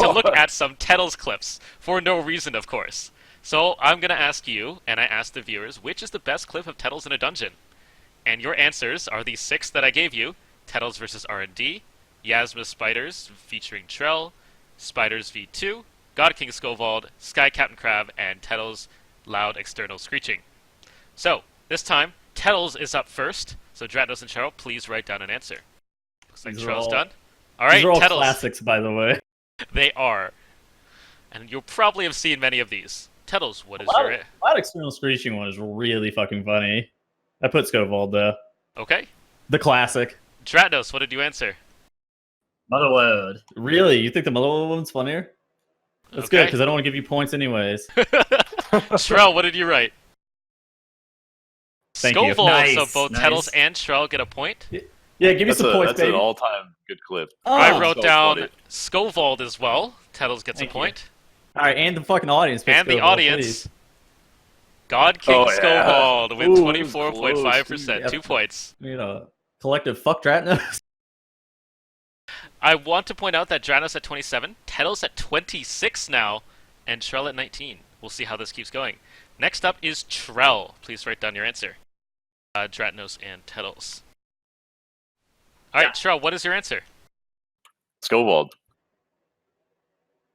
look at some Tettles clips for no reason, of course. So I'm gonna ask you, and I asked the viewers, which is the best clip of Tettles in a dungeon? And your answers are the 6 that I gave you: Tettles versus R&D, Yasma Spiders featuring Trell, Spiders v2, God King Skovald, Sky Captain Crab, and Tettles loud external screeching. So this time Tettles is up first. So Dratnos and Cheryl, please write down an answer. Looks like These are Cheryl's all- done. All right, These are all Tettles. classics, by the way. They are. And you'll probably have seen many of these. Tettles, what is your... That external screeching one is really fucking funny. I put Skovald though. Okay. The classic. Dratnos, what did you answer? Motherload. Really? You think the Mother one's funnier? That's good, because I don't want to give you points anyways. Shrell, what did you write? Thank you. Skovald, Nice, so both nice. Tettles and Shrell get a point. Yeah, give me some points, That's baby. an all-time good clip. Oh, I wrote so down funny. Skovald as well. Tettles gets Thank a you. point. All right, and the fucking audience. pick And the Skovald, audience, please. God King Oh, yeah. Skovald with Ooh, it was 24.5%. close. 2 points. You know, Collective fuck Dratnos. I want to point out that Dratnos at 27, Tettles at 26 now, and Trell at 19. We'll see how this keeps going. Next up is Trell. Please write down your answer. Dratnos and Tettles. All right, Trell, what is your answer? Scovald.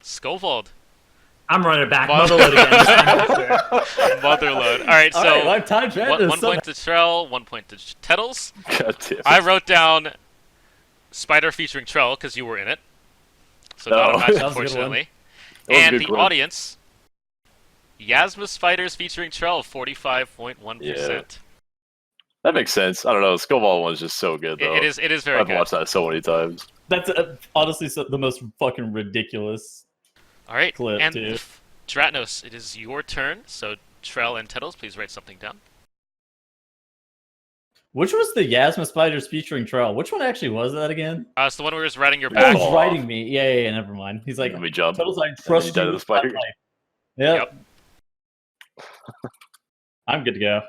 Scovald. I'm running back. Motherload again. Motherload. All right, so I've timed Dratnos. one point to Trell, 1 point to Tettles. God damn it. I wrote down Spider featuring Trell because you were in it. So not a match, That was a good unfortunately. That was a And good the one. audience, Yasma Spiders featuring Trell, 45.1%. Yeah. That makes sense. I don't know. The Scovald one's just so good, though. It is very I've good. watched that so many times. That's honestly the most fucking ridiculous. All right, clip, and too. Dratnos, it is your turn. So Trell and Tettles, please write something down. Which was the Yasma Spiders featuring Trell? Which one actually was that again? It's the one where he was riding your Oh, back. he's writing me. Yeah, never mind. He's like, Let me jump. Tettles, I And trust you died you. to the with my spider. life. Yep. I'm good to go.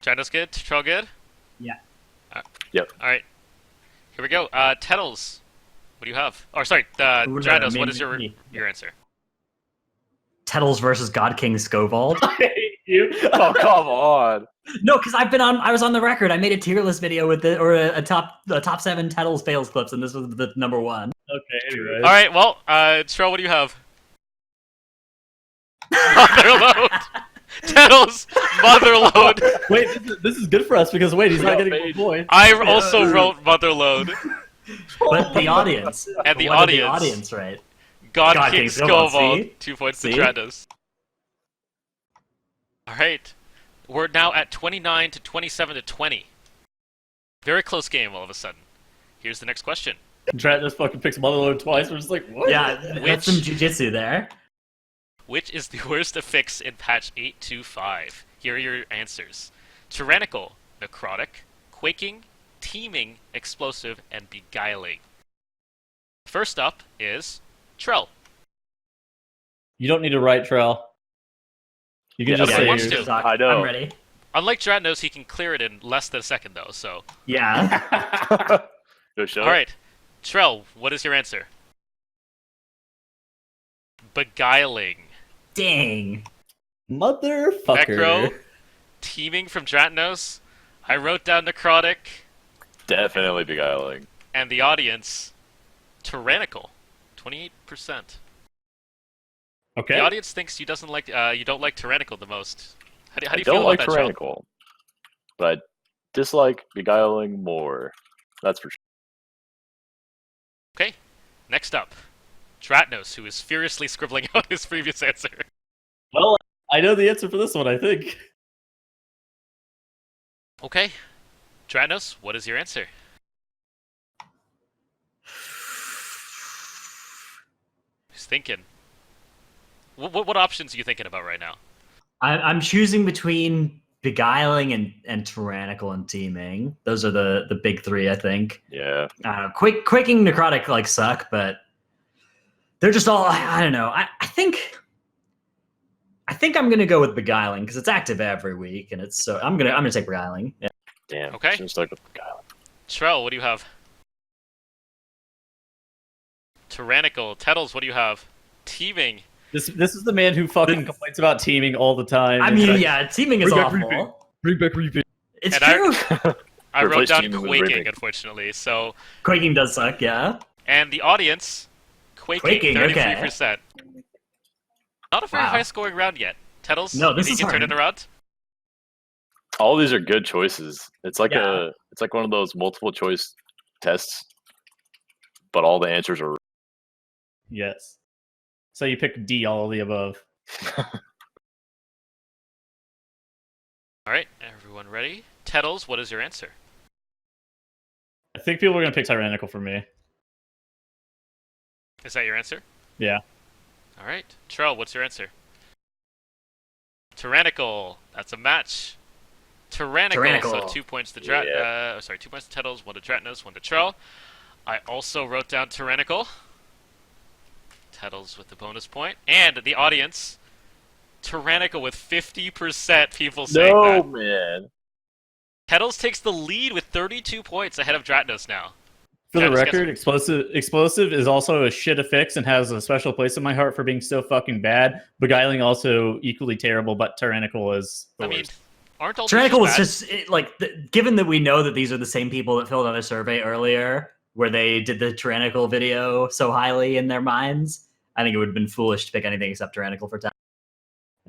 Dratnos good? Trell good? Yeah. Yep. All right, here we go. Tettles, what do you have? Oh, sorry, Ooh, no, Dratnos, me, what is me. your answer? Tettles versus God King Scovald. I hate you. Oh, come on. No, because I was on the record. I made a tier list video with a top 7 Tettles fails clips, and this was the number 1. Okay, anyway. All right, well, Trell, what do you have? Motherload. Tettles, Motherload. Wait, this is good for us because wait, he's not got getting paid. one point. I also wrote Motherload. But the audience. And the What did the audience. audience, right? God God King King Scovald, Scovald, see? 2 points See? to Dratnos. All right, we're now at 29 to 27 to 20. Very close game all of a sudden. Here's the next question. Dratnos fucking picks Motherload twice. We're just like, what? Yeah, that's some jujitsu there. Which is the worst affix in patch 825? Here are your answers. Tyrannical, Necrotic, Quaking, Teeming, Explosive, and Beguiling. First up is Trell. You don't need to write Trell. You can Yeah, just if say he wants yours. to. I know. I'm ready. Unlike Dratnos, he can clear it in less than a second, though, so... Yeah. Go show. Alright, Trell, what is your answer? Beguiling. Dang. Motherfucker. Necro, Teeming from Dratnos. I wrote down Necrotic, Definitely beguiling. and the audience, Tyrannical. 28%. Okay. The audience thinks you don't like Tyrannical the most. How do I you don't feel like about that, Joel? tyrannical, but I dislike beguiling more. That's for sure. Okay, next up, Dratnos, who is furiously scribbling out his previous answer. Well, I know the answer for this one, I think. Okay, Dratnos, what is your answer? He's thinking. What options are you thinking about right now? I'm choosing between beguiling and tyrannical and teeming. Those are the big 3, I think. Yeah. Quaking, necrotic suck, but they're just all I don't know. I think I'm gonna go with beguiling because it's active every week, and it's so I'm gonna take beguiling. Yeah. Damn. Okay. Should've stuck with beguiling. Trell, what do you have? Tyrannical. Tettles, what do you have? Teeming. This is the man who fucking complains about teaming all the time. I mean, yeah, teeming is Bring back awful. Bring back repeat. It's And true. I wrote Replace down teeming with Quaking, raping. unfortunately. So, Quaking does suck, yeah. and the audience, Quaking, Quaking, 33%. Not a very Wow. high scoring round yet. Tettles, No, you this think is you can turn hard. it around? All these are good choices. It's like Yeah. it's like one of those multiple choice tests, but all the answers are. Yes. So you pick D, all of the above. All right, everyone ready? Tettles, what is your answer? I think people are gonna pick tyrannical for me. Is that your answer? Yeah. All right. Trell, what's your answer? Tyrannical. That's a match. Tyrannical. So 2 points to 2 points to Tettles, 1 to Dratnos, 1 to Trell. I also wrote down Tyrannical. Tettles with the bonus point. And the audience, Tyrannical with 50% people saying No that. man. Tettles takes the lead with 32 points ahead of Dratnos now. For the Travis record, Kessler. explosive is also a shit affix and has a special place in my heart for being so fucking bad. Beguiling also equally terrible, but tyrannical is the worst. Aren't all these Tyrannical was bad? just given that we know that these are the same people that filled out a survey earlier where they did the tyrannical video so highly in their minds. I think it would have been foolish to pick anything except tyrannical for time.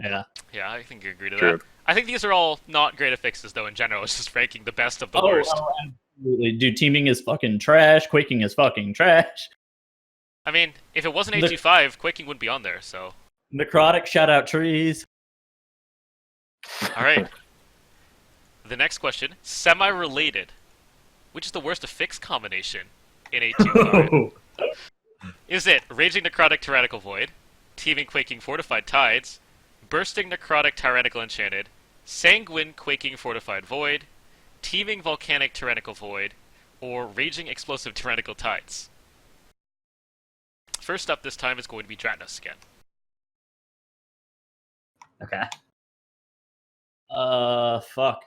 Yeah. Yeah, I think you agree to True. that. I think these are all not great affixes, though, in general. It's just ranking the best of the worst. Absolutely. Dude, teaming is fucking trash. Quaking is fucking trash. I mean, if it wasn't 825, Quaking wouldn't be on there, so... Necrotic, shout out trees. Alright. The next question, semi-related. Which is the worst affix combination in 825? Is it Raging Necrotic Tyrannical Void, Teeming Quaking Fortified Tides, Bursting Necrotic Tyrannical Enchanted, Sanguine Quaking Fortified Void, Teeming Volcanic Tyrannical Void, or Raging Explosive Tyrannical Tides? First up this time is going to be Dratnos again. Okay. Fuck.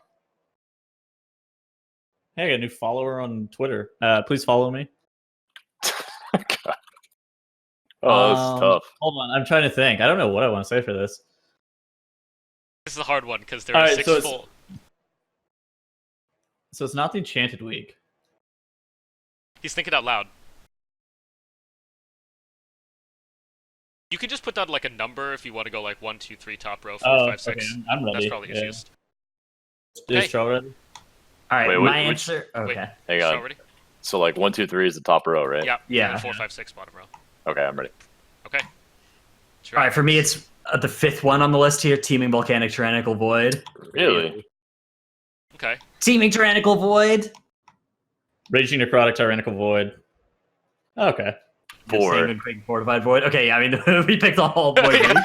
Hey, I got a new follower on Twitter. Please follow me. God. Oh, that's tough. Hold on, I'm trying to think. I don't know what I want to say for this. This is a hard one because there are Alright, 6 so full. So it's not the Enchanted Week. He's thinking out loud. You can just put down like a number if you want to go like 1, 2, 3, top row, 4, 5, 6. Okay, I'm ready. That's probably easiest. Is Hey. Trell ready? All right, Wait, my which- answer. Okay. Wait. Hang Show on. ready? So like 1, 2, 3 is the top row, right? Yeah. Yeah. And 4, 5, 6 bottom row. Okay, I'm ready. Okay. All right, for me, it's the 5th one on the list here: Teeming Volcanic Tyrannical Void. Really? Okay. Teeming Tyrannical Void. Raging Necrotic Tyrannical Void. Okay. 4. Sanguine Quaking Fortified Void. Okay, I mean, we picked all void. ones.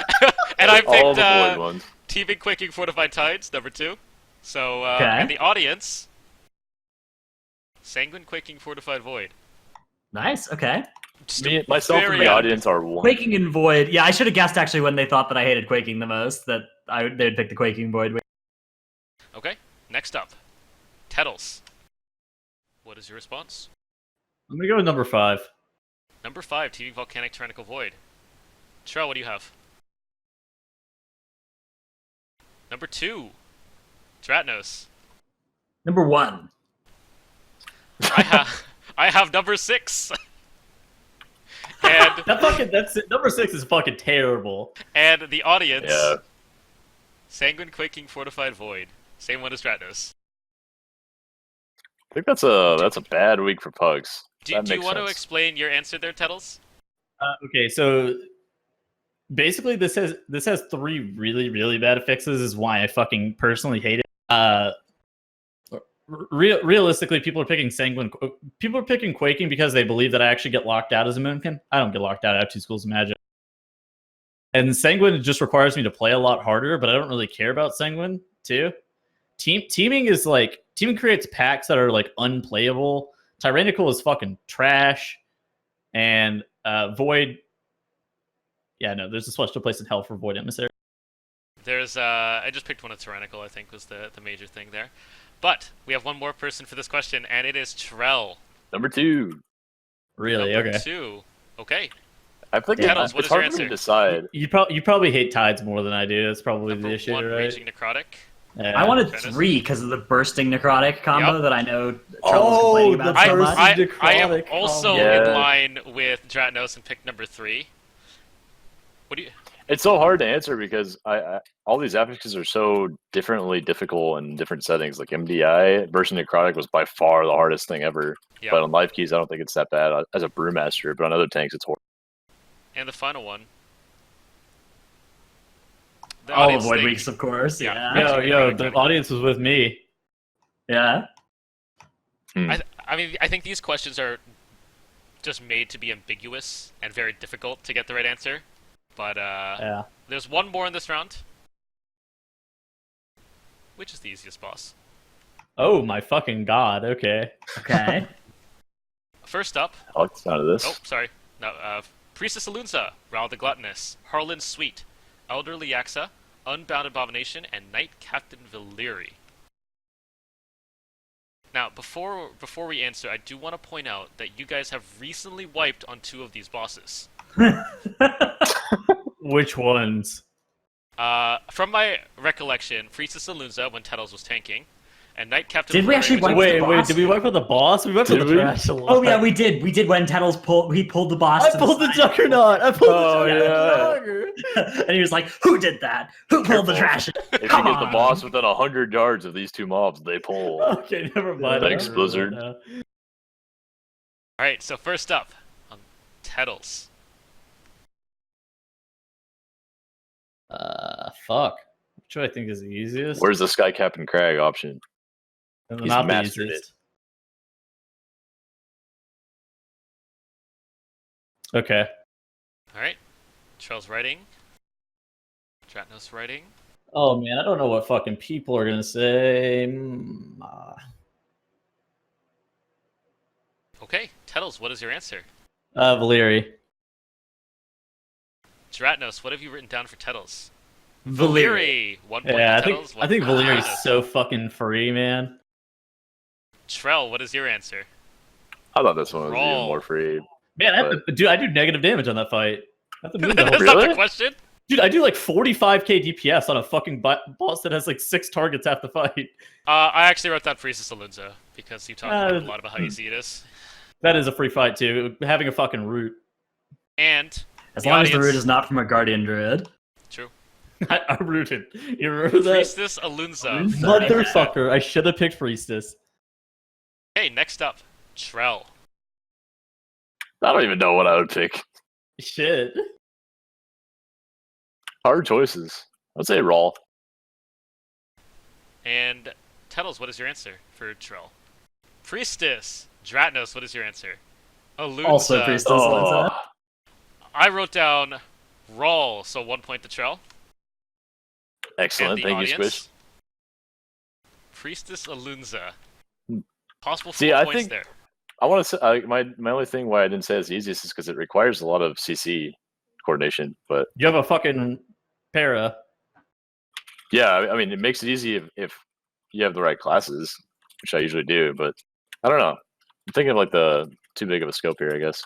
And I All picked the void ones. Teeming Quaking Fortified Tides, number 2. So, Okay. and the audience, Sanguine Quaking Fortified Void. Nice. Okay. Just Me, myself and very the odd. audience are one. Quaking and Void. Yeah, I should have guessed actually when they thought that I hated Quaking the most that they'd pick the Quaking Void. Okay. Next up, Tettles. What is your response? I'm gonna go with number 5. Number 5, Teeming Volcanic Tyrannical Void. Trell, what do you have? Number 2, Dratnos. Number 1. I have number 6. And That's number 6 is fucking terrible. and the audience, Yeah. Sanguine Quaking Fortified Void. Same one as Dratnos. I think that's a bad week for pugs. Do That you makes want to sense. explain your answer there, Tettles? Okay, so basically this has 3 really, really bad affixes is why I fucking personally hate it. Realistically, people are picking Quaking because they believe that I actually get locked out as a Moonkin. I don't get locked out. I have 2 schools of magic. And Sanguine just requires me to play a lot harder, but I don't really care about Sanguine too. Teaming creates packs that are like unplayable. Tyrannical is fucking trash. And Void, yeah, no, there's a special place in hell for Void Emissary. There's I just picked one of Tyrannical, I think was the major thing there. But we have one more person for this question, and it is Trell. Number 2. Really? Number Okay. 2. Okay. I think Tettles, what it's is your hard for me answer? to decide. You probably hate tides more than I do. That's probably Number the issue, 1, right? Raging Necrotic. Yeah. I wanted Fairness. 3 because of the Bursting Necrotic combo Yep. that I know Trell Oh, was complaining the about so much. Bursting I am Necrotic also combo. in Yeah. line with Dratnos and picked number 3. What do you? It's so hard to answer because I all these affixes are so differently difficult in different settings. Like MDI, Bursting Necrotic was by far the hardest thing ever. Yeah. But on life keys, I don't think it's that bad as a brewmaster. But on other tanks, it's horrible. And the final one. The All audience of Void thing. Weeks, of course. Yeah. Yeah. Yo, the audience was with me. Yeah. I mean, I think these questions are just made to be ambiguous and very difficult to get the right answer. But Yeah. there's one more in this round. Which is the easiest boss? Oh my fucking god. Okay. Okay. First up, I like the sound of this. oh, sorry. No, Priestess Alunza, Ral the Gluttonous, Harlan's Sweet, Elderly Yaxa, Unbound Abomination, and Knight Captain Valyri. Now, before we answer, I do want to point out that you guys have recently wiped on 2 of these bosses. Which ones? From my recollection, Priestess Alunza when Tettles was tanking, and Knight Captain. Did we actually wipe the boss? Did we wipe on the boss? We wiped on the trash a lot. Oh yeah, we did. We did when Tettles pulled the boss. I pulled the Juggernaut. I pulled the yeah. And he was like, "Who did that? Who pulled the trash?" If you Come get the on. boss within 100 yards of these 2 mobs, they pull. Okay, never mind. Thanks, Blizzard. All right, so first up on Tettles. Fuck. Which do I think is the easiest? Where's the Sky Captain Crag option? He's Not the mastered easiest. Okay. All right, Trell's writing. Dratnos writing. Oh man, I don't know what fucking people are gonna say. Okay, Tettles, what is your answer? Valeri. Dratnos, what have you written down for Tettles? Valeri. 1 point Yeah, to Tettles. I think 1 point to Valeri's Dratnos. so fucking free, man. Trell, what is your answer? I thought this one was Roll. even more free. Man, I do negative damage on that fight. I have to move the whole That's not the Really? question. Dude, I do like 45k DPS on a fucking boss that has like 6 targets half the fight. I actually wrote down Priestess Alunza because you talked a lot about how easy it is. That is a free fight too. Having a fucking root. And As the long as the audience- root is not from a guardian druid. True. I rooted. You remember that? Priestess Alunza. Motherfucker, I should have picked Priestess. Okay, next up, Trell. I don't even know what I would pick. Shit. Hard choices. I'd say Raw. And Tettles, what is your answer for Trell? Priestess. Dratnos, what is your answer? Alunza. Also Priestess. Oh, I wrote down Rawl, so 1 point to Trell. excellent. And the Thank audience, you, Squish. Priestess Alunza. Hmm. Possible 4 See, I points think- there. I want to say my only thing why I didn't say it's the easiest is because it requires a lot of CC coordination. But You have a fucking para. yeah, I mean, it makes it easy if you have the right classes, which I usually do. But I don't know. I'm thinking of like the too big of a scope here, I guess.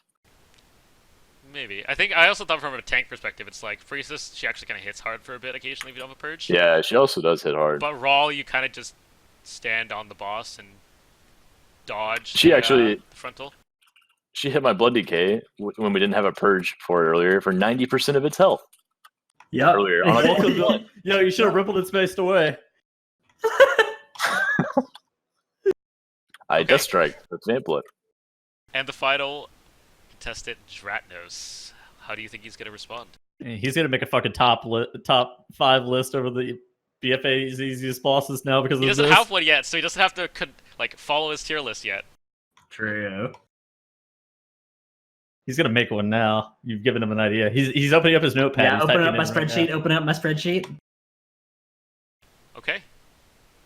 Maybe. I also thought from a tank perspective, it's like Priestess, she actually kind of hits hard for a bit occasionally if you don't have a purge. Yeah, she also does hit hard. But Rawl, you kind of just stand on the boss and dodge. She the, actually- the frontal. She hit my blood decay when we didn't have a purge for it earlier for 90% of its health Yep. earlier. On a Welcome to- Yo, you should have rippled and spaced away. I Okay. Death Strike. That's Vamplet. And the final contestant, Dratnos. How do you think he's going to respond? He's gonna make a fucking top 5 list over the BFA's easiest bosses now because He of doesn't this. have one yet, so he doesn't have to follow his tier list yet. True. He's gonna make one now. You've given him an idea. He's opening up his notepad. Yeah, He's open typing up my in right spreadsheet. now. Open up my spreadsheet. Okay.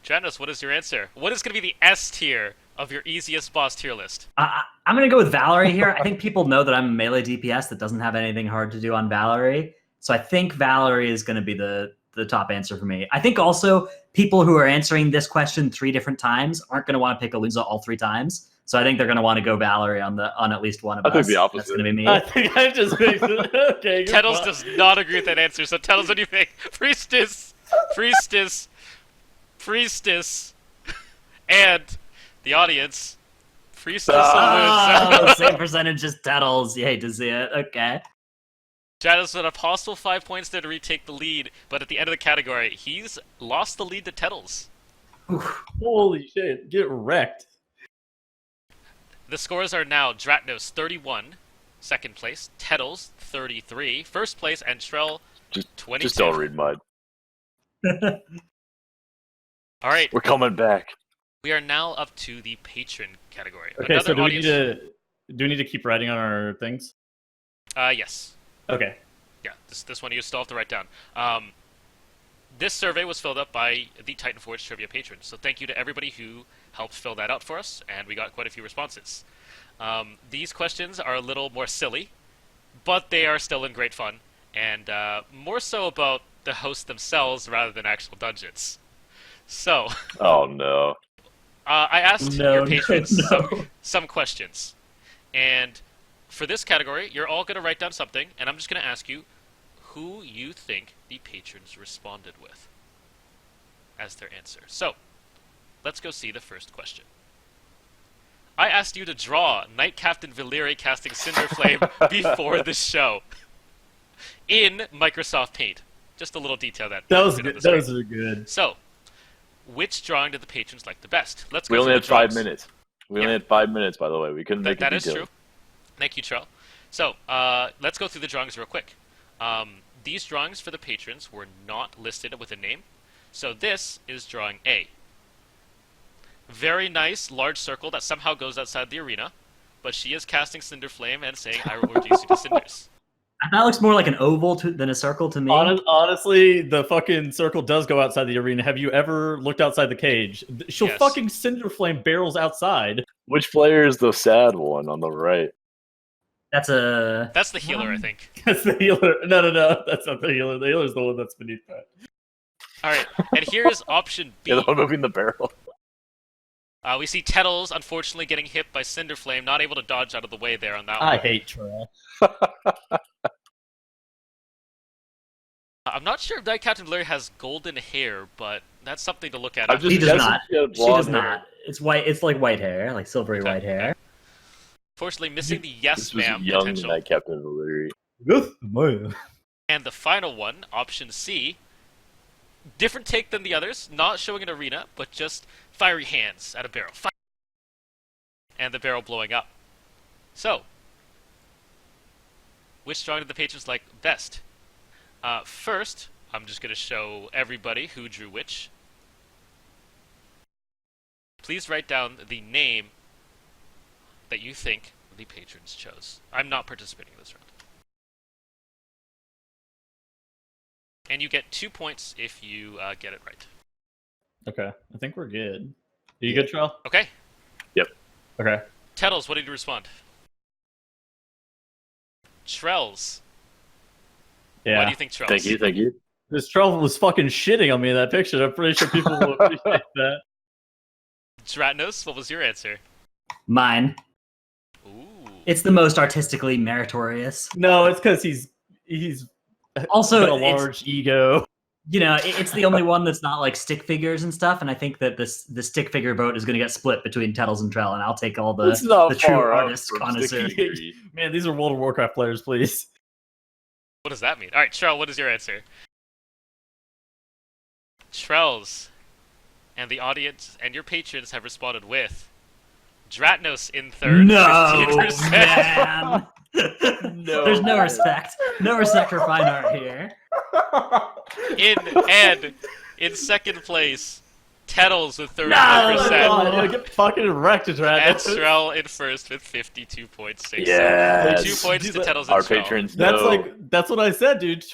Dratnos, what is your answer? What is going to be the S tier of your easiest boss tier list? I'm going to go with Valerie here. I think people know that I'm a melee DPS that doesn't have anything hard to do on Valerie. So I think Valerie is going to be the top answer for me. I think also people who are answering this question 3 different times aren't going to want to pick Alunza all 3 times. So I think they're going to want to go Valerie on at least one of I us. think the opposite. That's going to be me. I think I just mixed it. Okay. good Tettles fuck. does not agree with that answer, so Tettles, what do you think? Priestess, and the audience, Priestess Oh, Alunza. same percentage as Tettles. You hate to see it. Okay. Dratnos with a possible 5 points there to retake the lead, but at the end of the category, he's lost the lead to Tettles. Holy shit! Get wrecked. The scores are now Dratnos 31, second place, Tettles 33, first place, and Trell Just 22. Just don't read mud. All right, We're coming back. we are now up to the patron category. Okay, Another so do audience... we need to keep writing on our things? Yes. Okay. Yeah, this one you still have to write down. This survey was filled up by the Titanforge Trivia patrons, so thank you to everybody who helped fill that out for us, and we got quite a few responses. These questions are a little more silly, but they are still in great fun, and more so about the hosts themselves rather than actual dungeons. So, Oh no. I asked No, your no, patrons no. some questions, and for this category, you're all going to write down something, and I'm just going to ask you who you think the patrons responded with as their answer. So, let's go see the first question. I asked you to draw Knight Captain Valyria casting Cinderflame before the show in Microsoft Paint. Just a little detail that was fit on good. the Those screen. are good. So, which drawing did the patrons like the best? Let's go We only through had the 5 drawings. minutes. We only had 5 minutes, by the way. We couldn't make it That is detailed. true. Thank you, Trell. So, let's go through the drawings real quick. These drawings for the patrons were not listed with a name. So this is drawing A. Very nice, large circle that somehow goes outside the arena. But she is casting Cinderflame and saying, I will reduce you to cinders. That looks more like an oval than a circle to me. Honestly, the fucking circle does go outside the arena. Have you ever looked outside the cage? She'll Yes. fucking Cinderflame barrels outside. Which player is the sad one on the right? That's That's the healer, I think. That's the healer. No. That's not the healer. The healer's the one that's beneath that. Alright, and here's option B. Yeah, the one moving the barrel. We see Tettles, unfortunately, getting hit by Cinderflame, not able to dodge out of the way there on that one. I hate Trell. I'm not sure if Knight Captain Valyria has golden hair, but that's something to look at. I'm after He just the does show. guessing not. she had She does blonde hair. not. It's white. It's like white hair, like silvery Okay, white hair. Unfortunately, missing the yes This was ma'am young potential. Knight Captain Valyria. And the final one, option C, different take than the others, not showing an arena, but just fiery hands at a barrel. And the barrel blowing up. So, which drawing did the patrons like best? First, I'm just going to show everybody who drew which. Please write down the name that you think the patrons chose. I'm not participating in this round. And you get 2 points if you get it right. Okay, I think we're good. Are you good, Trell? Okay. Okay. Tettles, what did you respond? Trells. Why Yeah. do you think Trells? Thank you. This Trell was fucking shitting on me in that picture. I'm pretty sure people will appreciate that. Dratnos, what was your answer? Mine. Ooh. It's the most artistically meritorious. No, it's because he's Also, got a it's- large ego. You know, it's the only one that's not like stick figures and stuff. And I think that the stick figure vote is going to get split between Tettles and Trell, and I'll take all It's not the true far out artist from connoisseur. sticky figure. Man, these are World of Warcraft players, please. What does that mean? Alright, Trell, what is your answer? Trells. And the audience and your patrons have responded with Dratnos in third. No, 15%. man. No. There's no respect. No respect for fine art here. In second place, Tettles with 35%. God, get fucking wrecked, And Dratnos. Trell in first with 52.6. Yes. 2 points to Dude, Tettles and Our Trell. patrons That's know. that's what I said, dude.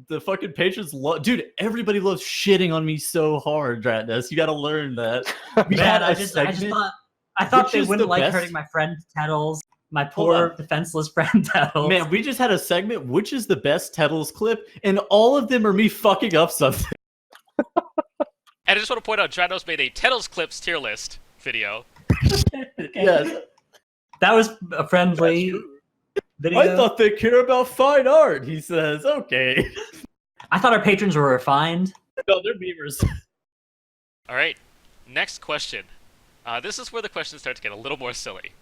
The fucking patrons love, dude. Everybody loves shitting on me so hard, Dratnos. You got to learn that. We had Man, a segment. I thought which they is wouldn't the like best- hurting my friend Tettles, my Hold poor on. defenseless friend Tettles. Man, we just had a segment. Which is the best Tettles clip? And all of them are me fucking up something. And I just want to point out, Dratnos made a Tettles Clips tier list video. Yes. That was a friendly video. I thought they care about fine art. He says, okay. I thought our patrons were refined. No, they're beavers. All right, next question. This is where the questions start to get a little more silly.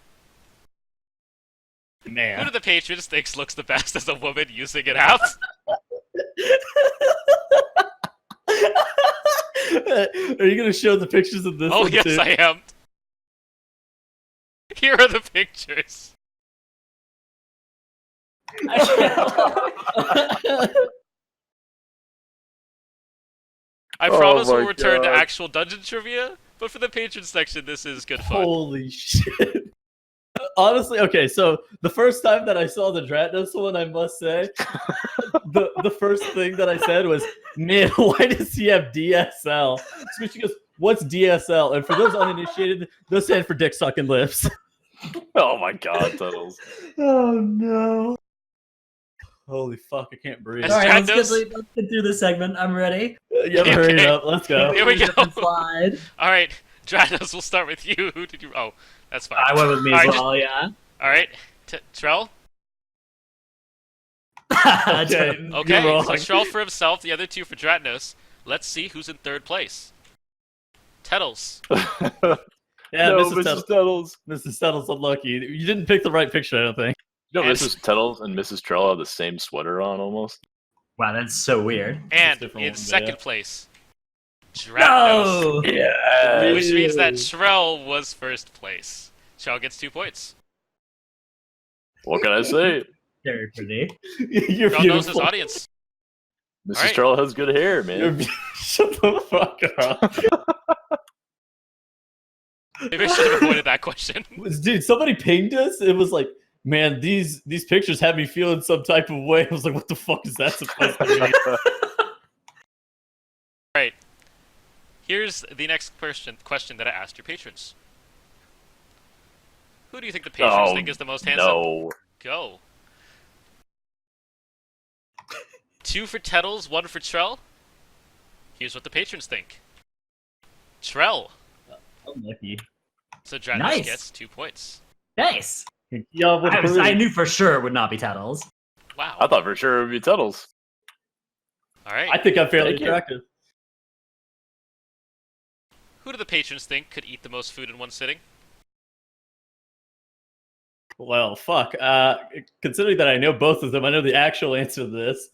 Who Man. do the patrons think looks the best as a woman using an app? Are you gonna show the pictures of this Oh one yes, too? I am. Here are the pictures. I Oh promise we'll my return to God. actual dungeon trivia, but for the patron section, this is good fun. Holy shit. Honestly, okay, so the first time that I saw the Dratnos one, I must say, the first thing that I said was, man, why does he have DSL? So she goes, what's DSL? And for those uninitiated, those stand for dick sucking lips. Oh my god, Tunnels. Oh no. Holy fuck, I can't breathe. As All right, let's Dratnos- get through this segment. I'm ready. Yeah, hurry it Okay. up, let's go. Here we go. Slide. All right, Dratnos, we'll start with you. Who did you? Oh, that's fine. I went with me All as right, well, yeah. All right, Trell. Okay, Okay, you're wrong. so Trell for himself, the other two for Dratnos. Let's see who's in third place. Tettles. Yeah, no, Mrs. Mrs. Tettles. Tettles. Mrs. Tettles, unlucky. You didn't pick the right picture, I don't think. No, And- Mrs. Tettles and Mrs. Trell have the same sweater on almost. Wow, that's so weird. And different in one, second yeah. place, Dratnos. No! Yeah. Which means that Trell was first place. Trell gets 2 points. What can I say? Very pretty. You're Trell knows his beautiful. audience. Mrs. Alright. Trell has good hair, man. You're Shut the fuck up. Maybe I should have avoided that question. Dude, somebody pinged us. It was like, man, these pictures have me feeling some type of way. I was like, what the fuck is that supposed to mean? Alright. Here's the next question that I asked your patrons. Who do you think the patrons think is the most handsome? No. Go. 2 for Tettles, 1 for Trell. Here's what the patrons think. Trell. Unlucky. So Dratnos Nice. gets 2 points. Nice. Yeah, what I knew for sure it would not be Tettles. Wow. I thought for sure it would be Tettles. Alright. I think I'm fairly Thank you. attractive. Who do the patrons think could eat the most food in one sitting? Well, fuck. Considering that I know both of them, I know the actual answer to this.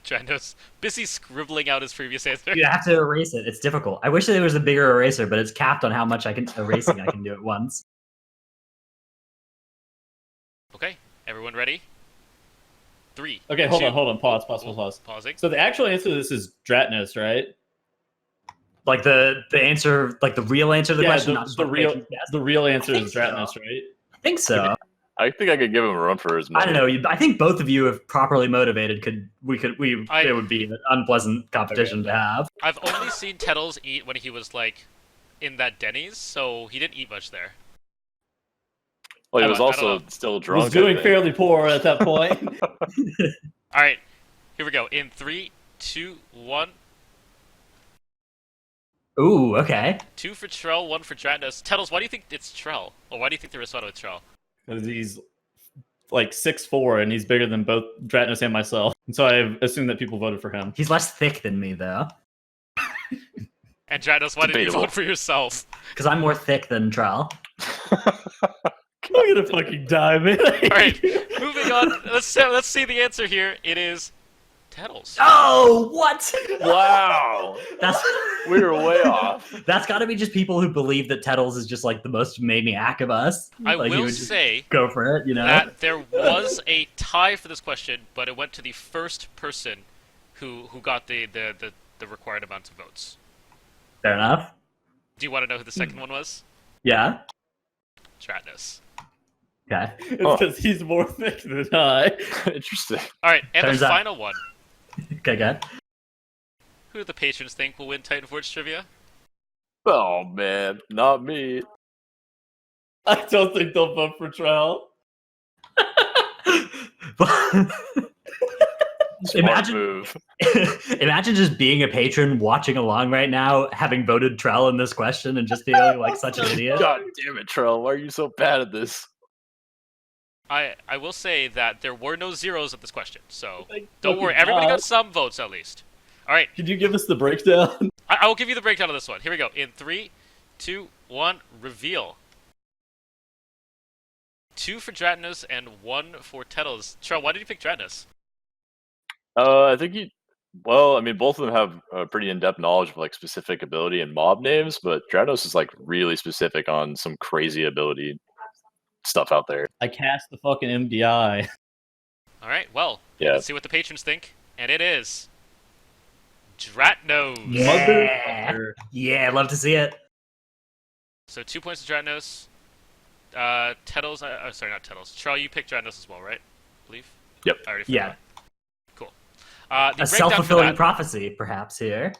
Dratnos, busy scribbling out his previous answer. You have to erase it. It's difficult. I wish there was a bigger eraser, but it's capped on how much I can do at once. Okay, everyone ready? 3. Okay, hold 2, on. Pause. Pausing. So the actual answer to this is Dratnos, right? Like the answer, like the real answer to the question, not just the what real patrons guessed? the real answer think is so. Dratnos, right? I think so. I think I could give him a run for his money. I don't know. I think both of you, if properly motivated, it would be an unpleasant competition to have. I've only seen Tettles eat when he was, like, in that Denny's, so he didn't eat much there. Well, he I was don't- I don't also know. still drunk. Was doing I think. fairly poor at that point. Alright, here we go. In 3, 2, 1. Ooh, okay. 2 for Trell, 1 for Dratnos. Tettles, why do you think it's Trell? Or why do you think they responded with Trell? Because he's like 6'4", and he's bigger than both Dratnos and myself. And so I assume that people voted for him. He's less thick than me, though, And Dratnos, why did you Debatable. vote for yourself? because I'm more thick than Trell. I'm gonna fucking die, man. Alright, moving on. Let's see the answer here. It is Tettles. Oh, what? Wow. That's We were way off. That's got to be just people who believe that Tettles is just like the most maniac of us. I Like, he will would just say go for it, you know. that there was a tie for this question, but it went to the first person who got the required amount of votes. Fair enough. Do you want to know who the second one was? Yeah. Dratnos. Okay. It's because he's more thick than I. Interesting. Alright, and Turns the out- final one. Okay, good. Who do the patrons think will win Titanforge Trivia? Oh man, not me. I don't think they'll vote for Trell. Smart Imagine- move. Imagine just being a patron watching along right now, having voted Trell in this question, and just feeling like such an idiot. God damn it, Trell. Why are you so bad at this? I will say that there were no zeros at this question, so Thank don't fucking worry. Everybody God. got some votes at least. Alright, Could you give us the breakdown? I will give you the breakdown of this one. Here we go. In 3, 2, 1, reveal. 2 for Dratnos and 1 for Tettles. Trell, why did you pick Dratnos? I think you. Well, I mean, both of them have a pretty in-depth knowledge of like specific ability and mob names, but Dratnos is like really specific on some crazy ability stuff out there. I cast the fucking MDI. Alright, well, Yeah. let's see what the patrons think. And it is Dratnos. Yeah. Motherfucker. Yeah, I'd love to see it. So 2 points to Dratnos. Tettles, sorry, not Tettles. Trell, you picked Dratnos as well, right? I believe? Yep. I already forgot. Yeah. Cool. The A breakdown for self-fulfilling that, prophecy, perhaps, here.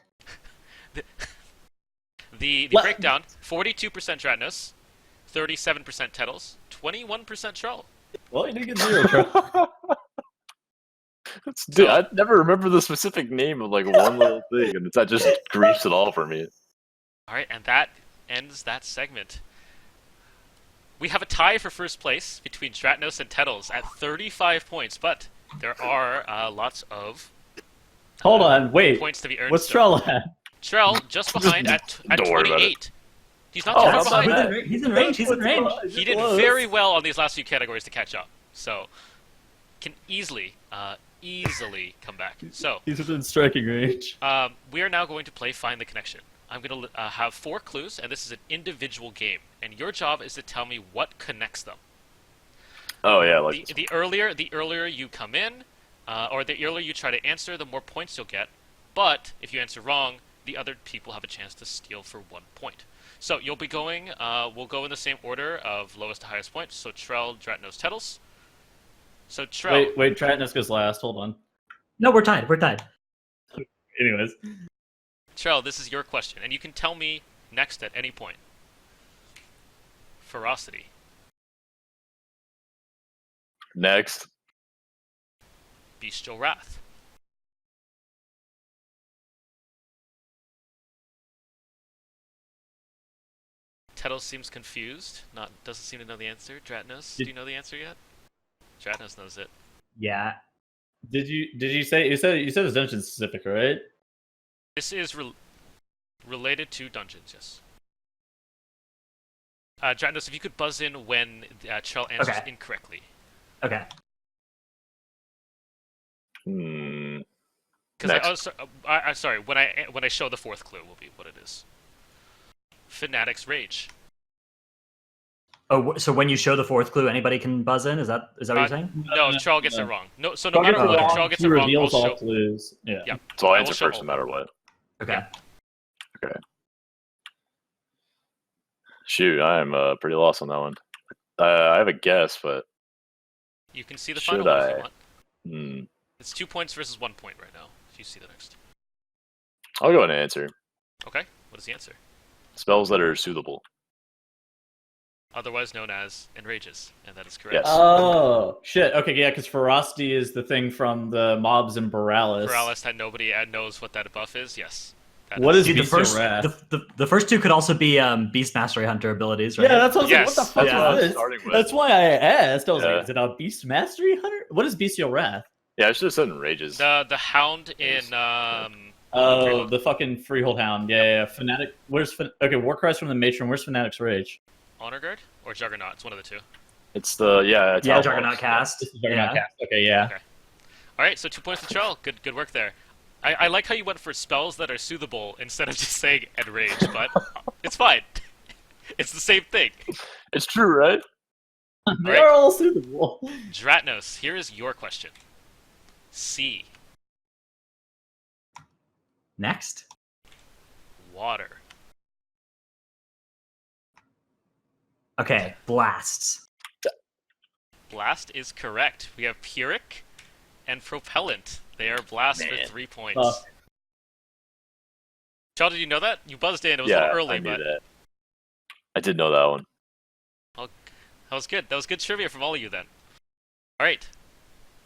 the What? breakdown, 42% Dratnos, 37% Tettles, 21% Trell. Well, you didn't get zero, Trell. Dude, I never remember the specific name of like one little thing, and that just griefs it all for me. All right, and that ends that segment. We have a tie for first place between Dratnos and Tettles at 35 points, but there are lots of Hold on, wait. points to be earned. What's still. Trell at? Trell just behind at Don't worry about 28. He's not Oh, too far that's not behind. bad. He's in range. He's in range. He did very well on these last few categories to catch up, so can easily come back. So He's within striking range. we are now going to play Find the Connection. I'm going to have 4 clues, and this is an individual game, and your job is to tell me what connects them. Oh yeah, like The earlier you come in, or the earlier you try to answer, the more points you'll get. But if you answer wrong, the other people have a chance to steal for 1 point. So you'll be going. We'll go in the same order of lowest to highest points. So Trell, Dratnos, Tettles. So Trell. Wait, Dratnos goes last. Hold on. No, we're tied. We're tied. Anyways. Trell, this is your question, and you can tell me next at any point. Ferocity. next. Bestial Wrath. Tettles seems confused. Doesn't seem to know the answer. Dratnos, do you know the answer yet? Dratnos knows it. Yeah. Did you say you said it's dungeon specific, right? This is related to dungeons, yes. Dratnos, if you could buzz in when Trell answers incorrectly. Okay. Because sorry, when I show the 4th clue will be what it is. Fanatic's Rage. Oh, so when you show the 4th clue, anybody can buzz in? Is that what you're saying? No, Trell gets it wrong. No, so no matter what, if Trell gets it wrong, we'll reveals all show. clues. Yeah. So I'll we'll answer show first no matter what. Okay. Shoot, I'm pretty lost on that one. I have a guess, but You can see the Should final one if I? you want. hmm, It's 2 points versus 1 point right now. If you see the next. I'll go and answer. Okay, what is the answer? Spells that are soothable. Otherwise known as Enrages, and that is correct. Yes. Oh shit. Okay, yeah, because ferocity is the thing from the mobs in Borealis. Borealis that nobody knows what that buff is. Yes. What is Dude, the Bestial first Wrath? the first 2 could also be Beast Mastery Hunter abilities, right? Yeah, that's what I was Yes. like. What the fuck Yeah, is this? starting with. That's why I asked. I was Yeah. like, is it a Beast Mastery Hunter? What is Bestial Wrath? Yeah, I should have said Enrages. The Hound in Oh, the fucking Freehold Hound. Yeah. Fanatic. Okay, Warcries from the Matron. Where's Fanatic's Rage? Honor Guard or Juggernaut. It's one of the 2. It's the Yeah, Titanforge. Juggernaut cast. This is Juggernaut Yeah. cast. Okay, yeah. All right, so 2 points to Trell. Good work there. I like how you went for spells that are soothable instead of just saying Enrage, but it's fine. It's the same thing. It's true, right? They are all suitable. Dratnos, here is your question. Sea. Next. Water. Okay, blasts. Blast is correct. We have Pyrrhic and Propellant. They are blast for 3 points. Fuck. Trell, did you know that? You buzzed in. It was a Yeah, little early, I knew but that. I did know that one. that was good. That was good trivia from all of you then. All right.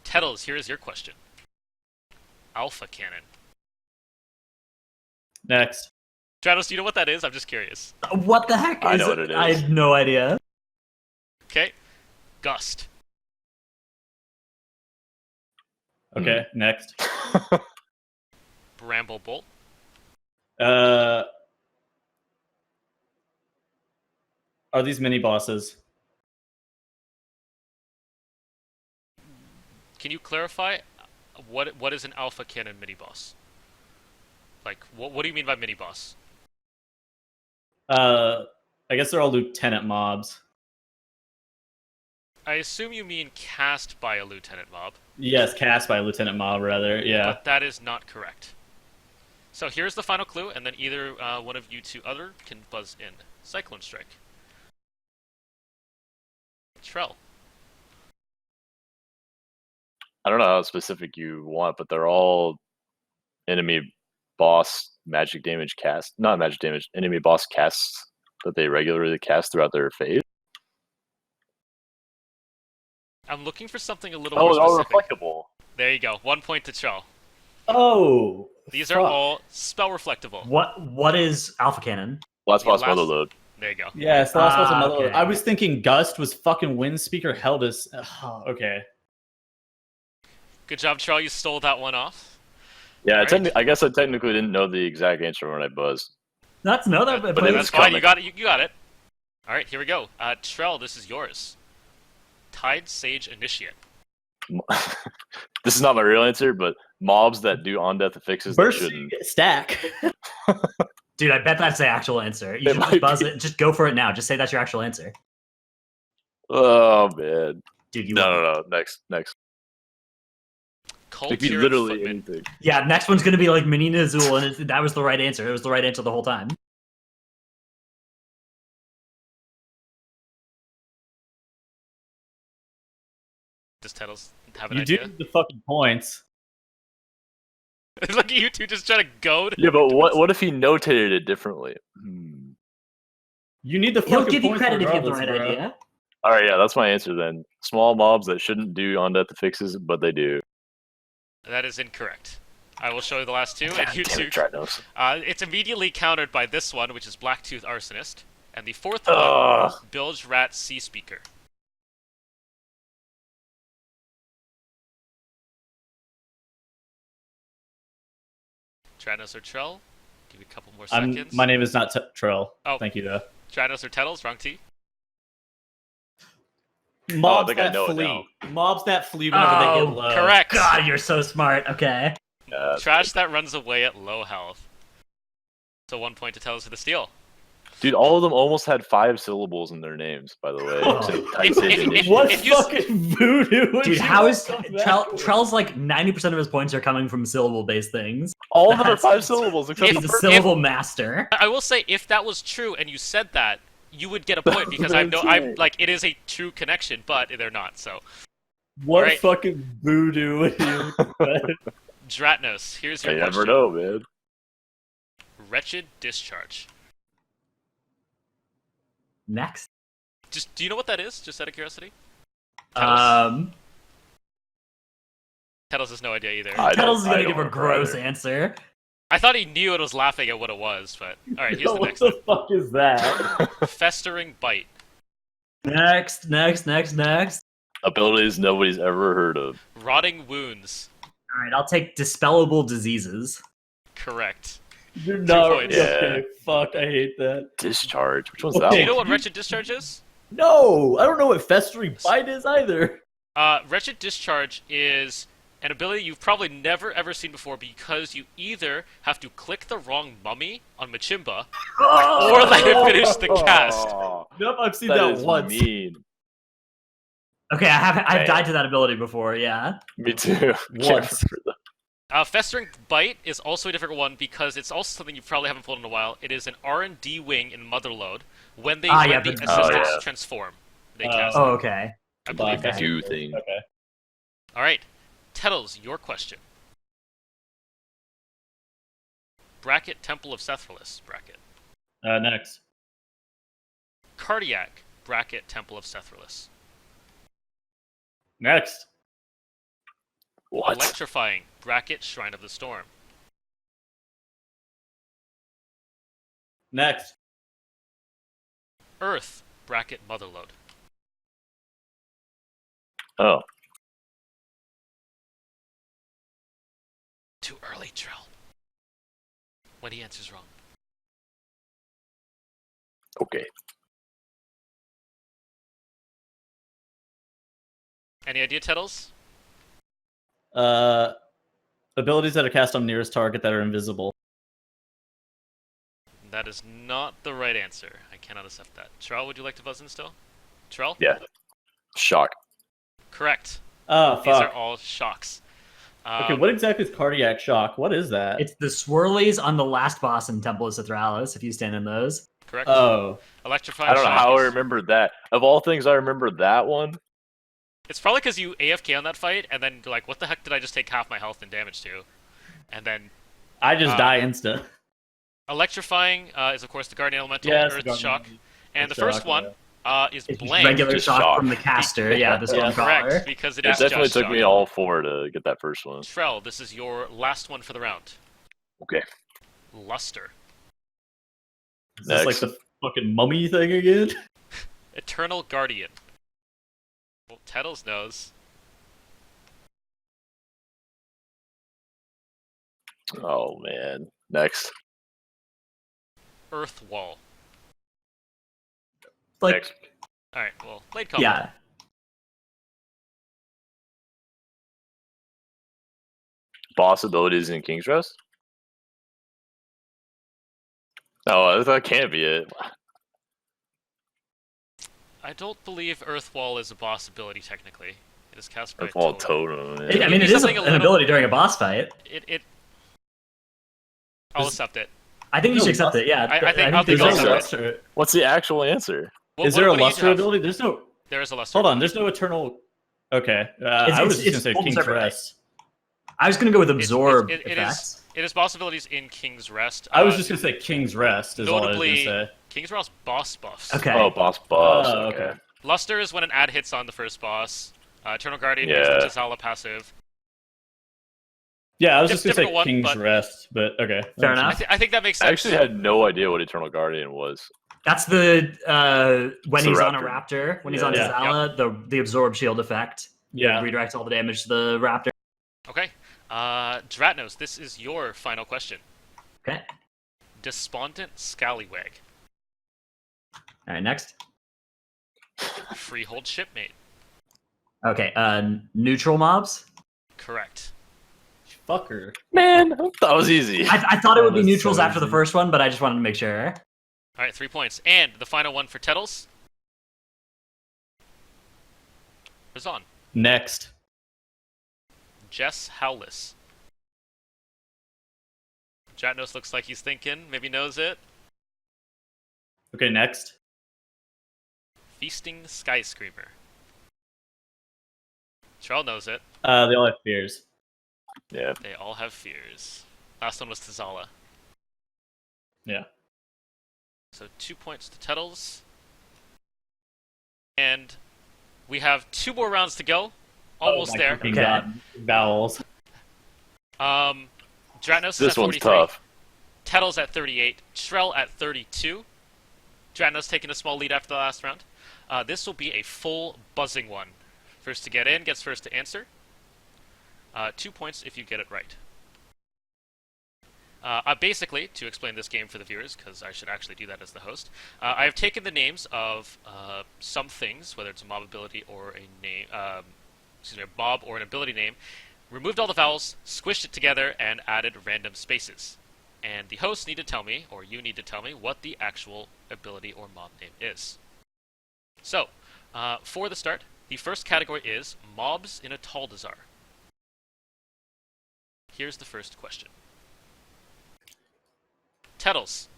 Tettles, here is your question. Alpha Cannon. Next. Dratnos, do you know what that is? I'm just curious. What the heck? I know what it is. I have no idea. Okay. Gust. Okay, next. Bramble Bolt. Are these mini bosses? Can you clarify what is an Alpha Cannon mini boss? Like, what do you mean by mini boss? I guess they're all lieutenant mobs. I assume you mean cast by a lieutenant mob. Yes, cast by a lieutenant mob, rather. Yeah. But that is not correct. So here's the final clue, and then either one of you two other can buzz in. Cyclone Strike. Trell. I don't know how specific you want, but they're all enemy boss magic damage cast. Not magic damage, enemy boss casts that they regularly cast throughout their phase. I'm looking for something a little more Oh, specific. reflectable. There you go. 1 point to Trell. Oh. These fuck. are all spell reflectable. What is Alpha Cannon? Last boss last- mother load. There you go. Yeah, it's the last boss of Mother. Okay. I was thinking Gust was fucking Wind Speaker Heldus. Okay. Good job, Trell. You stole that one off. Yeah, Alright. I guess I technically didn't know the exact answer when I buzzed. That's no, that, But it that's was fine. coming. You got it. You got it. All right, here we go. Trell, this is yours. Tide Sage Initiate. This is not my real answer, but mobs that do on-death affixes that Mercy shouldn't. stack. dude, I bet that's the actual answer. You It should might just buzz be. it. Just go for it now. Just say that's your actual answer. Oh man. Dude, you No. Next. Cold It could be Tear literally Footman. anything. Yeah, next one's gonna be like Menina Azul, and that was the right answer. It was the right answer the whole time. Does Tettles have an You do idea? need the fucking points. Look at you two just trying to goad. Yeah, but what if he notated it differently? You need the He'll fucking give you points credit if you have the regardless, right bro. idea. All right, yeah, that's my answer then. Small mobs that shouldn't do on-death affixes, but they do. That is incorrect. I will show you the last two, and God you damn two. it, Dratnos. It's immediately countered by this one, which is Blacktooth Arsonist, and the fourth Ugh. one, Bilge Rat Sea Speaker. Dratnos or Trell? Give you a couple more seconds. My name is not Trell. Oh. Thank you, though. Dratnos or Tettles? Wrong T. Mobs think I that know it flee. Mobs that flee whenever they Oh, get low. Correct. God, you're so smart. Okay. Yeah, Trash that runs away at low health. So 1 point to Tettles for the steal. dude, all of them almost had 5 syllables in their names, by the way. Oh. So Tight Sage Initiate. What If you- fucking voodoo? would Dude, you how want is to come back with? Trell's like 90% of his points are coming from syllable-based things. All of them are That's- 5 syllables, except If- the He's a first. syllable master. I will say, if that was true and you said that, you would get a point because I know That's I'm right. like it is a true connection, but they're not. So What Alright. fucking voodoo would you Dratnos, here's your You question. never know, man. Wretched Discharge. Next. Just do you know what that is? Just out of curiosity. Um, Tettles has no idea either. I Tettles is don't gonna give a remember gross either. answer. I thought he knew and was laughing at what it was, but all right. Here's the what next the one. fuck is that? Festering Bite. Next. Abilities nobody's ever heard of. Rotting Wounds. All right, I'll take dispellable diseases. Correct. You're not points. okay. Fuck, I hate that. Discharge. Which one's Okay. that Do you one? know what Wretched Discharge is? No, I don't know what festering bite is either. Wretched Discharge is an ability you've probably never ever seen before because you either have to click the wrong mummy on Machimba or let it finish the cast. Oh, Nope, I've seen that that is once. mean. Okay, I've Damn. died to that ability before. Yeah. Me too. Once. Festering Bite is also a different one because it's also something you probably haven't pulled in a while. It is an R&D wing in Motherload when the yeah, assistants yeah. transform. They cast Oh, it. okay. I believe okay. that's Do thing. Okay. All right. Tettles, your question. Bracket Temple of Sethralus, bracket. Next. Cardiac, bracket Temple of Sethralus. Next. What? Electrifying, bracket Shrine of the Storm. Next. Earth, bracket Motherload. Oh. Too early, Trell. When he answers wrong. Okay. Any idea, Tettles? Abilities that are cast on nearest target that are invisible. That is not the right answer. I cannot accept that. Trell, would you like to buzz in still? Trell? Yeah. Shock. Correct. Oh, These are fuck. all shocks. Okay, what exactly is cardiac shock? What is that? It's the swirlies on the last boss in Temple of Sethralus, if you stand in those. Correct. Oh. Electrifying I don't know shock how I is- remember that. Of all things, I remember that one. It's probably because you AFK on that fight, and then you're like, what the heck did I just take half my health and damage to? And then I just die insta. electrifying is, of course, the Guardian Elemental, Yes, Earth Guardian Shock. Elemental. And the Shock, first one, yeah. Is It's just blank. regular Just shock shock. from the caster. Yeah, the Yeah. Stormcaller. Correct, because it It is definitely just took shock. me all 4 to get that first one. Trell, this is your last one for the round. Okay. Luster. Is this like Next. the fucking mummy thing again? Eternal Guardian. Well, Tettles knows. Oh man. Next. Earth Wall. Like, Next. Alright, well, late comment. yeah. Boss abilities in King's Rest? No, that can't be it. I don't believe Earth Wall is a boss ability, technically. It is cast by Earthwall Totem. Totem. I Yeah. mean, Maybe it is something a an little- ability during a boss fight. I'll Is- accept it. I think you No, should accept it. Yeah, I think I'll Is think there a also- luster? What's the actual answer? Is there a What do you luster have? ability? There's no. There is a luster. Hold on. There's no eternal. Okay. I was just it's gonna say full King's separate. Rest. I was gonna go with It's- absorb it effects. is. It is boss abilities in King's Rest. I was just gonna say King's Rest. Is all I was notably gonna say. King's Rest boss buffs. Okay. Oh, boss. Oh, Okay. okay. Luster is when an ad hits on the first boss. Eternal Guardian is Yeah. the Tizala passive. Yeah, I was just gonna say Different one, King's but- Rest, but okay. Fair That enough. makes I think that makes sense. I actually had no idea what Eternal Guardian was. That's the when It's he's the on a raptor. raptor, when he's on Yeah. Tizala, the absorb shield effect. Yeah. Redirects all the damage to the raptor. Okay. Dratnos, this is your final question. Okay. Despondent Scallywag. All right, next. Freehold Shipmate. Okay, neutral mobs. Correct. Fucker. Man, that was easy. I thought it would be That was neutrals so after the easy. first one, but I just wanted to make sure. Alright, 3 points. And the final one for Tettles. Razan. Next. Jess Howless. Dratnos looks like he's thinking, maybe knows it. Okay, next. Feasting Skyscreamer. Trell knows it. They all have fears. Yeah. They all have fears. Last one was Tizala. Yeah. So 2 points to Tettles. And we have 2 more rounds to go. Almost Oh my there. fucking Okay. God. Vowels. Dratnos is This at one's 43. tough. Tettles at 38. Trell at 32. Dratnos taking a small lead after the last round. This will be a full buzzing one. First to get in gets first to answer. 2 points if you get it right. Basically, to explain this game for the viewers, because I should actually do that as the host, I have taken the names of some things, whether it's a mob ability or a name, a mob or an ability name, removed all the vowels, squished it together, and added random spaces. And the host need to tell me, or you need to tell me, what the actual ability or mob name is. So, for the start, the first category is mobs in a Taldazar. Here's the first question. Tettles.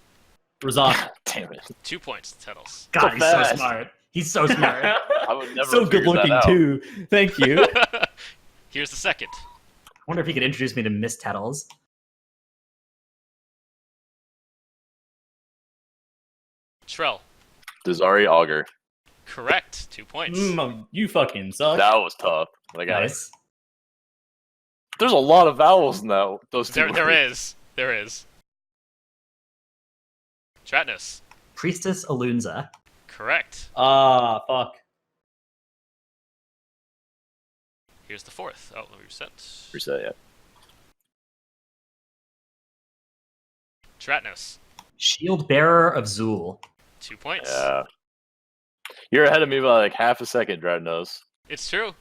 Razan. Damn it. 2 points, Tettles. God, he's so fast. smart. He's so smart. I would never So have good figured that looking out. too. Thank you. Here's the second. I wonder if he could introduce me to Miss Tettles. Trell. Dazari Augur. Correct. 2 points. You fucking suck. That was tough. But I got it. Nice. There's a lot of vowels in that. Those two. There words. is. There is. Dratnos. Priestess Alunza. Correct. Fuck. Here's the fourth. Oh, let me reset. Reset, yeah. Dratnos. Shield Bearer of Zool. 2 points. Yeah. You're ahead of me by like half a second, Dratnos. It's true.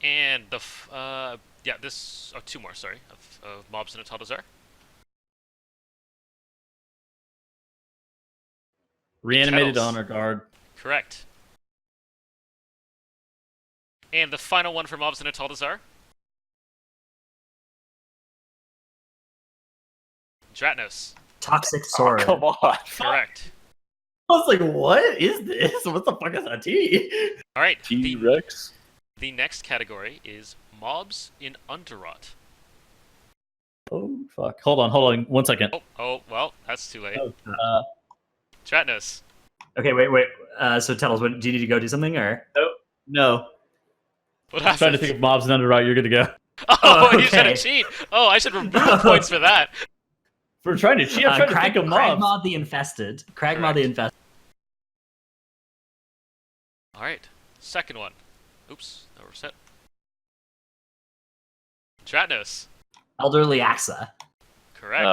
And the two more, sorry, of mobs in a Taldazar. Reanimated Tettles. Honor Guard. Correct. And the final one for mobs in a Taldazar. Dratnos. Toxic Oh, Sword. come on. Correct. I was like, what is this? What the fuck is that T? All right. T-Rex? The next category is mobs in Underrot. Oh, fuck. Hold on. 1 second. Oh, well, that's too late. Dratnos. Okay, wait. So Tettles, do you need to go do something or? No. What I'm trying to happened? think of mobs and underroute. You're good to go. Oh, Oh, he's trying okay. to cheat. Oh, I should remove points for that. We're trying to cheat. I'm trying to think of mobs. Cragmaw the Infested. Cragmaw Correct. the Infested. All right, second one. Oops, now we're set. Dratnos. Elderly Axa. Correct.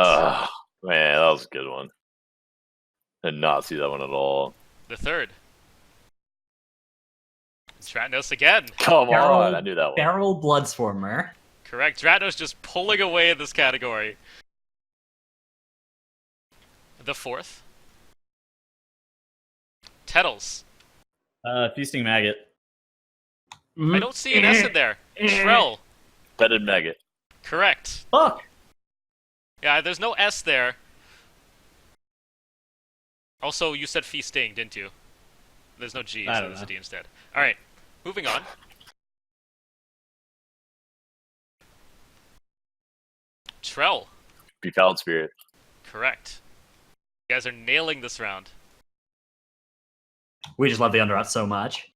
Man, that was a good one. Did not see that one at all. The third. Dratnos again. Come Barrel- on, I knew that one. Barrel Bloodswarmer. Correct. Dratnos just pulling away in this category. The fourth. Tettles. Feasting Maggot. I don't see an S in there. Trell. Bedded Maggot. Correct. Fuck. Yeah, there's no S there. Also, you said feasting, didn't you? There's no G, I so don't there's know. a D instead. Alright, moving on. Trell. Befouled Spirit. Correct. You guys are nailing this round. We just love the Underrot so much.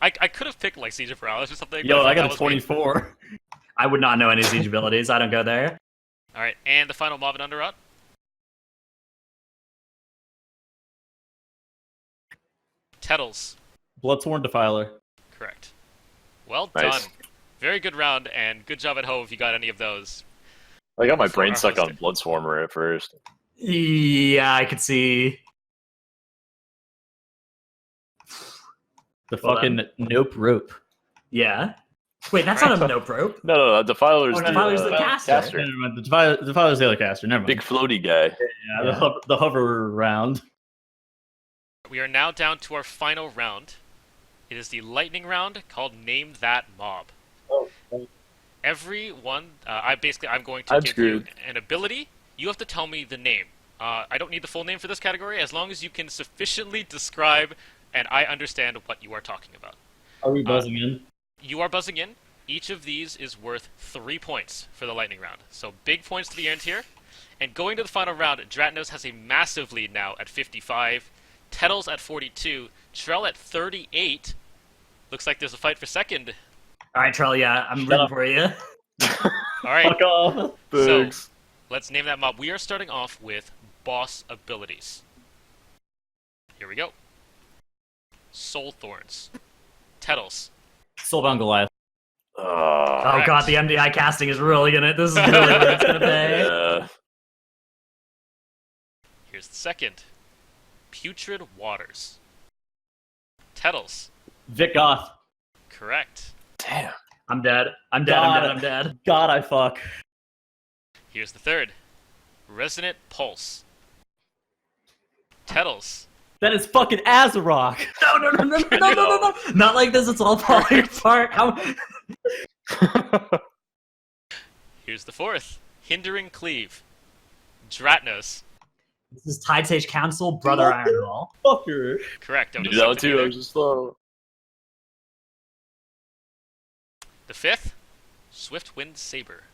I could have picked like Siege of Paralysis or something. Yo, but I thought got that a was me. 24. I would not know any siege abilities. I don't go there. Alright, and the final mob in Underrot. Tettles. Bloodsworn Defiler. Correct. Well Nice. done. Very good round, and good job at home if you got any of those. I got my For brain our stuck on hosting. Bloodswarmer at first. Yeah, I could see. The Well fucking Nope Rope. Yeah. Wait, that's not a nope rope. No, Defiler's Oh, the, Defiler's the caster. Never mind. The Defiler's the other caster. Never mind. big floaty guy. Yeah, the hover round. We are now down to our final round. It is the lightning round called Name That Mob. Everyone, I'm going to I'm give screwed. you an ability. You have to tell me the name. I don't need the full name for this category, as long as you can sufficiently describe and I understand what you are talking about. Are we buzzing in? You are buzzing in. Each of these is worth 3 points for the lightning round. So big points to be earned here. And going to the final round, Dratnos has a massive lead now at 55. Tettles at 42. Trell at 38. Looks like there's a fight for second. All right, Trell, yeah, I'm Shut rooting up. for you. All right. Fuck off. So, let's name that mob. We are starting off with boss abilities. Here we go. Soul Thorns. Tettles. Soulbound Goliath. Oh Correct. god, the MDI casting is really gonna. This is really what it's gonna pay. Yeah. Here's the second. Putrid Waters. Tettles. Vic Goth. Correct. Damn. I'm dead. I'm dead. God. I'm dead. God, I fuck. Here's the third. Resonant Pulse. Tettles. That is fucking Azeroth. No. Not like this. It's all falling apart. How? Here's the fourth. Hindering Cleave. Dratnos. This is Titanforge Council, Brother Ironball. Fucker. Correct. Knew that one too. I was just slow. The fifth. Swiftwind Saber.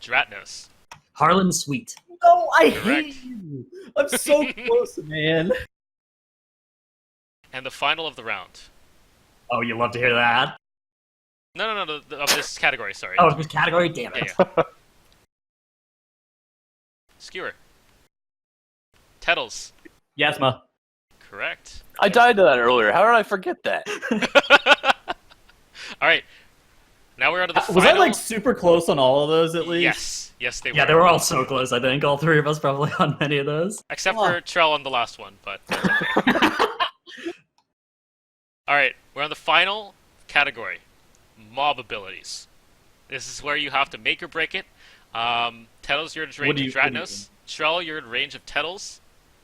Dratnos. Harlan Sweet. No, I Correct. hate you. I'm so close, man. And the final of the round. Oh, you love to hear that. No, of this category, sorry. Oh, this category. Damn it. Yeah. Skewer. Tettles. Yasma. Correct. I died to that earlier. How did I forget that? Alright. Now we're on to the final. Was I like super close on all of those at least? Yes. Yes, they were. Yeah, they were all so close. I think all three of us probably on many of those. Except for Trell on the last one, but that's okay. Alright, we're on the final category. Mob abilities. This is where you have to make or break it. Tettles, you're in range of Dratnos. Trell, you're in range of Tettles.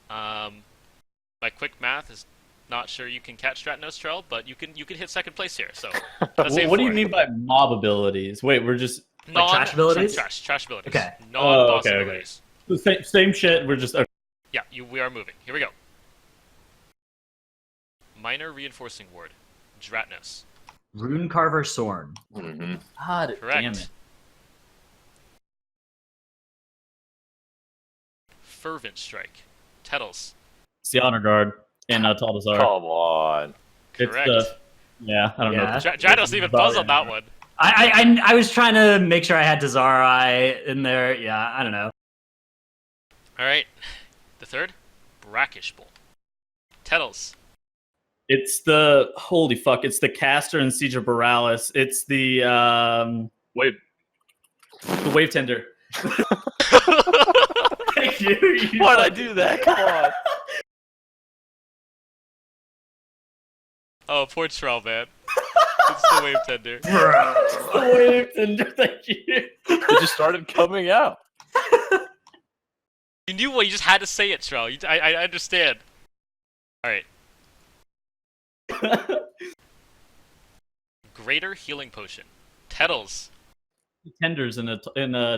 My quick math is not sure you can catch Dratnos, Trell, but you can hit second place here. So let's aim What do for you it. mean by mob abilities? Wait, we're just Like trash abilities? Trash abilities. Okay. Non-boss okay. abilities. the same shit. We're just Yeah, we are moving. Here we go. Minor Reinforcing Ward. Dratnos. Rune Carver Sorn. Mm-hmm. God Correct. damn it. Fervent Strike. Tettles. It's the honor guard in Tal'Dazar. Come on. It's Correct. I don't know. Dranos even buzzed on that one. I was trying to make sure I had Tazari in there. Yeah, I don't know. All right, the third, Brackish Bolt. Tettles. It's the holy fuck. It's the caster in Siege of Borealis. It's the Wait. the wave tender. Thank you. Why'd I do that? Come on. Oh, poor Trell, man. It's the wave tender. It's the wave tender. Thank you. It just started coming out. You knew what, you just had to say it, Trell. I understand. Alright. Greater Healing Potion. Tettles. Tenders in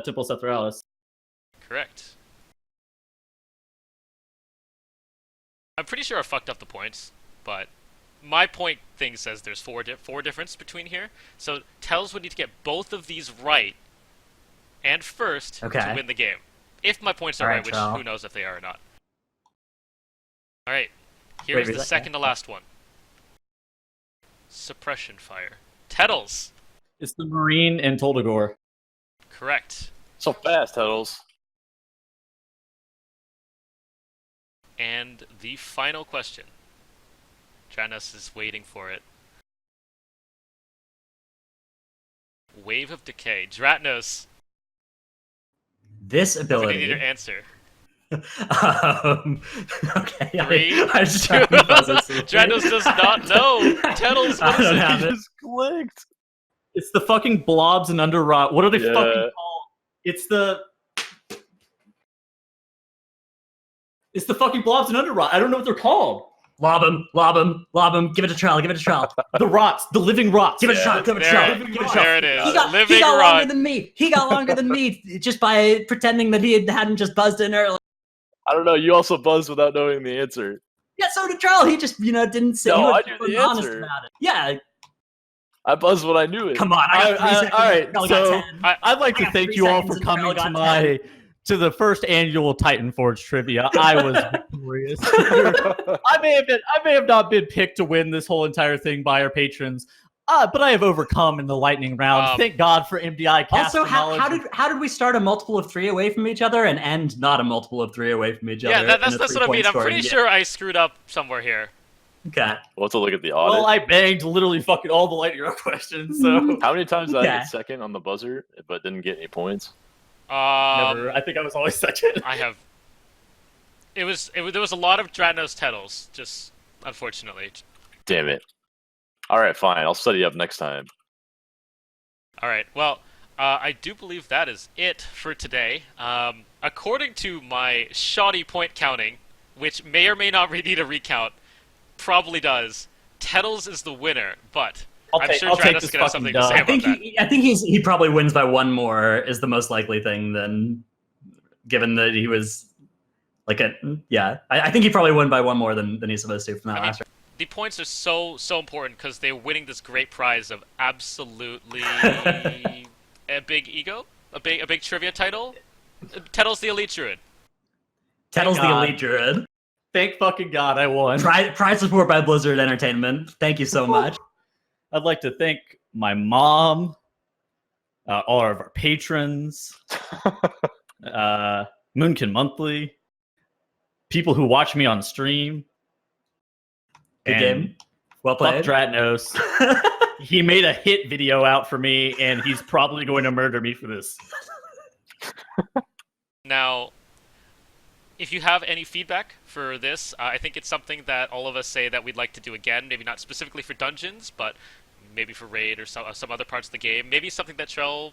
Temple Sephoralis. Correct. I'm pretty sure I fucked up the points, but my point thing says there's four difference between here. So Tettles would need to get both of these right and first to win the game. If my points are right, which who knows if they are or not. Alright, here's the second to last one. Suppression Fire. Tettles. It's the Marine in Toldagor. Correct. So fast, Tettles. And the final question. Dratnos is waiting for it. Wave of Decay. Dratnos. This ability. I need your answer. Okay. 3, I just 2. Dratnos does not know. Tettles, what is it? It just clicked. It's the fucking blobs and underrot. What are they Yeah. fucking called? It's the fucking blobs and underrot. I don't know what they're called. Lob him. Give it to Trell. The rots, the living rots. Give it a shot. Give it a shot. There it is. He got Living longer rot. than me. He got longer than me just by pretending that he hadn't just buzzed in early. I don't know. You also buzzed without knowing the answer. Yeah, so did Trell. He just, didn't say. No, he I was knew the honest answer. about it. Yeah, I buzzed when I knew it. come on. I got 3 seconds. all right, Trell so got 10. I'd like I to got thank 3 you all seconds for and coming Trell to got 10. to the first annual Titanforge Trivia. I was victorious. I may have not been picked to win this whole entire thing by our patrons, but I have overcome in the lightning round. Thank God for MDI. Also, how did we start a multiple of 3 away from each other and end not a multiple of 3 away from each other? Yeah, that's what I mean. I'm pretty sure I screwed up somewhere here. Okay. We'll have to look at the audit. Well, I banged literally fucking all the lightning round questions. So How many times did I Yeah. get second on the buzzer but didn't get any points? never. I think I was always second. I have. There was a lot of Dratnos Tettles, just unfortunately. Damn it. All right, fine. I'll study up next time. All right. Well, I do believe that is it for today. According to my shoddy point counting, which may or may not need a recount, probably does. Tettles is the winner, but I'm sure Dratnos is going to have something to say I about think that. I think he probably wins by 1 more is the most likely thing. Then, given that he was like I think he probably won by 1 more than he's supposed to from that last round. The points are so important because they're winning this great prize of absolutely a big ego, a big trivia title. Tettles the Elite Druid. Tettles the God. Elite Druid. Thank fucking God I won. Prize support by Blizzard Entertainment. Thank you so much. I'd like to thank my mom, all of our patrons, Moonkin Monthly, people who watch me on stream. Good and game. Well Fuck played. Dratnos. He made a hit video out for me, and he's probably going to murder me for this. Now, if you have any feedback for this, I think it's something that all of us say that we'd like to do again. Maybe not specifically for dungeons, but maybe for raid or some other parts of the game. Maybe something that Trell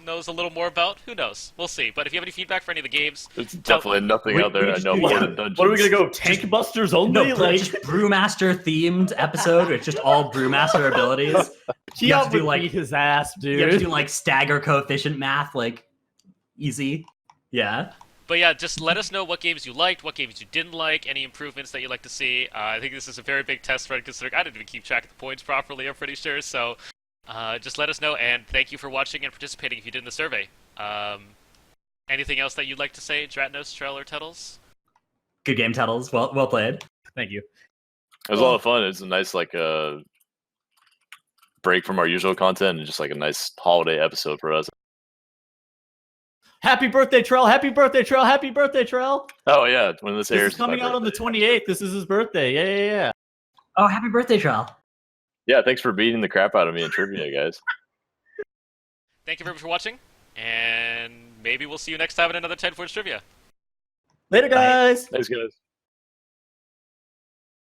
knows a little more about. Who knows? We'll see. But if you have any feedback for any of the games, There's definitely nothing out there I know more than dungeons. What are we going to go? Tank Busters only? No, play just Brewmaster themed episode. It's just all Brewmaster abilities. You have to do beat his ass, dude. You have to do like stagger coefficient math, like easy. Yeah. But yeah, just let us know what games you liked, what games you didn't like, any improvements that you'd like to see. I think this is a very big test run considering I didn't even keep track of the points properly, I'm pretty sure. So just let us know, and thank you for watching and participating if you did in the survey. Anything else that you'd like to say, Dratnos, Trell, or Tettles? Good game, Tettles. Well played. Thank you. It was a lot of fun. It's a nice like break from our usual content and just like a nice holiday episode for us. Happy birthday, Trell! Happy birthday, Trell! Happy birthday, Trell! Oh yeah, when this This airs, is coming out on the 28th. This is his birthday. Yeah. Oh, happy birthday, Trell. Yeah, thanks for beating the crap out of me in trivia, guys. Thank you very much for watching, and maybe we'll see you next time in another Titanforge Trivia. Later, guys. Thanks, guys.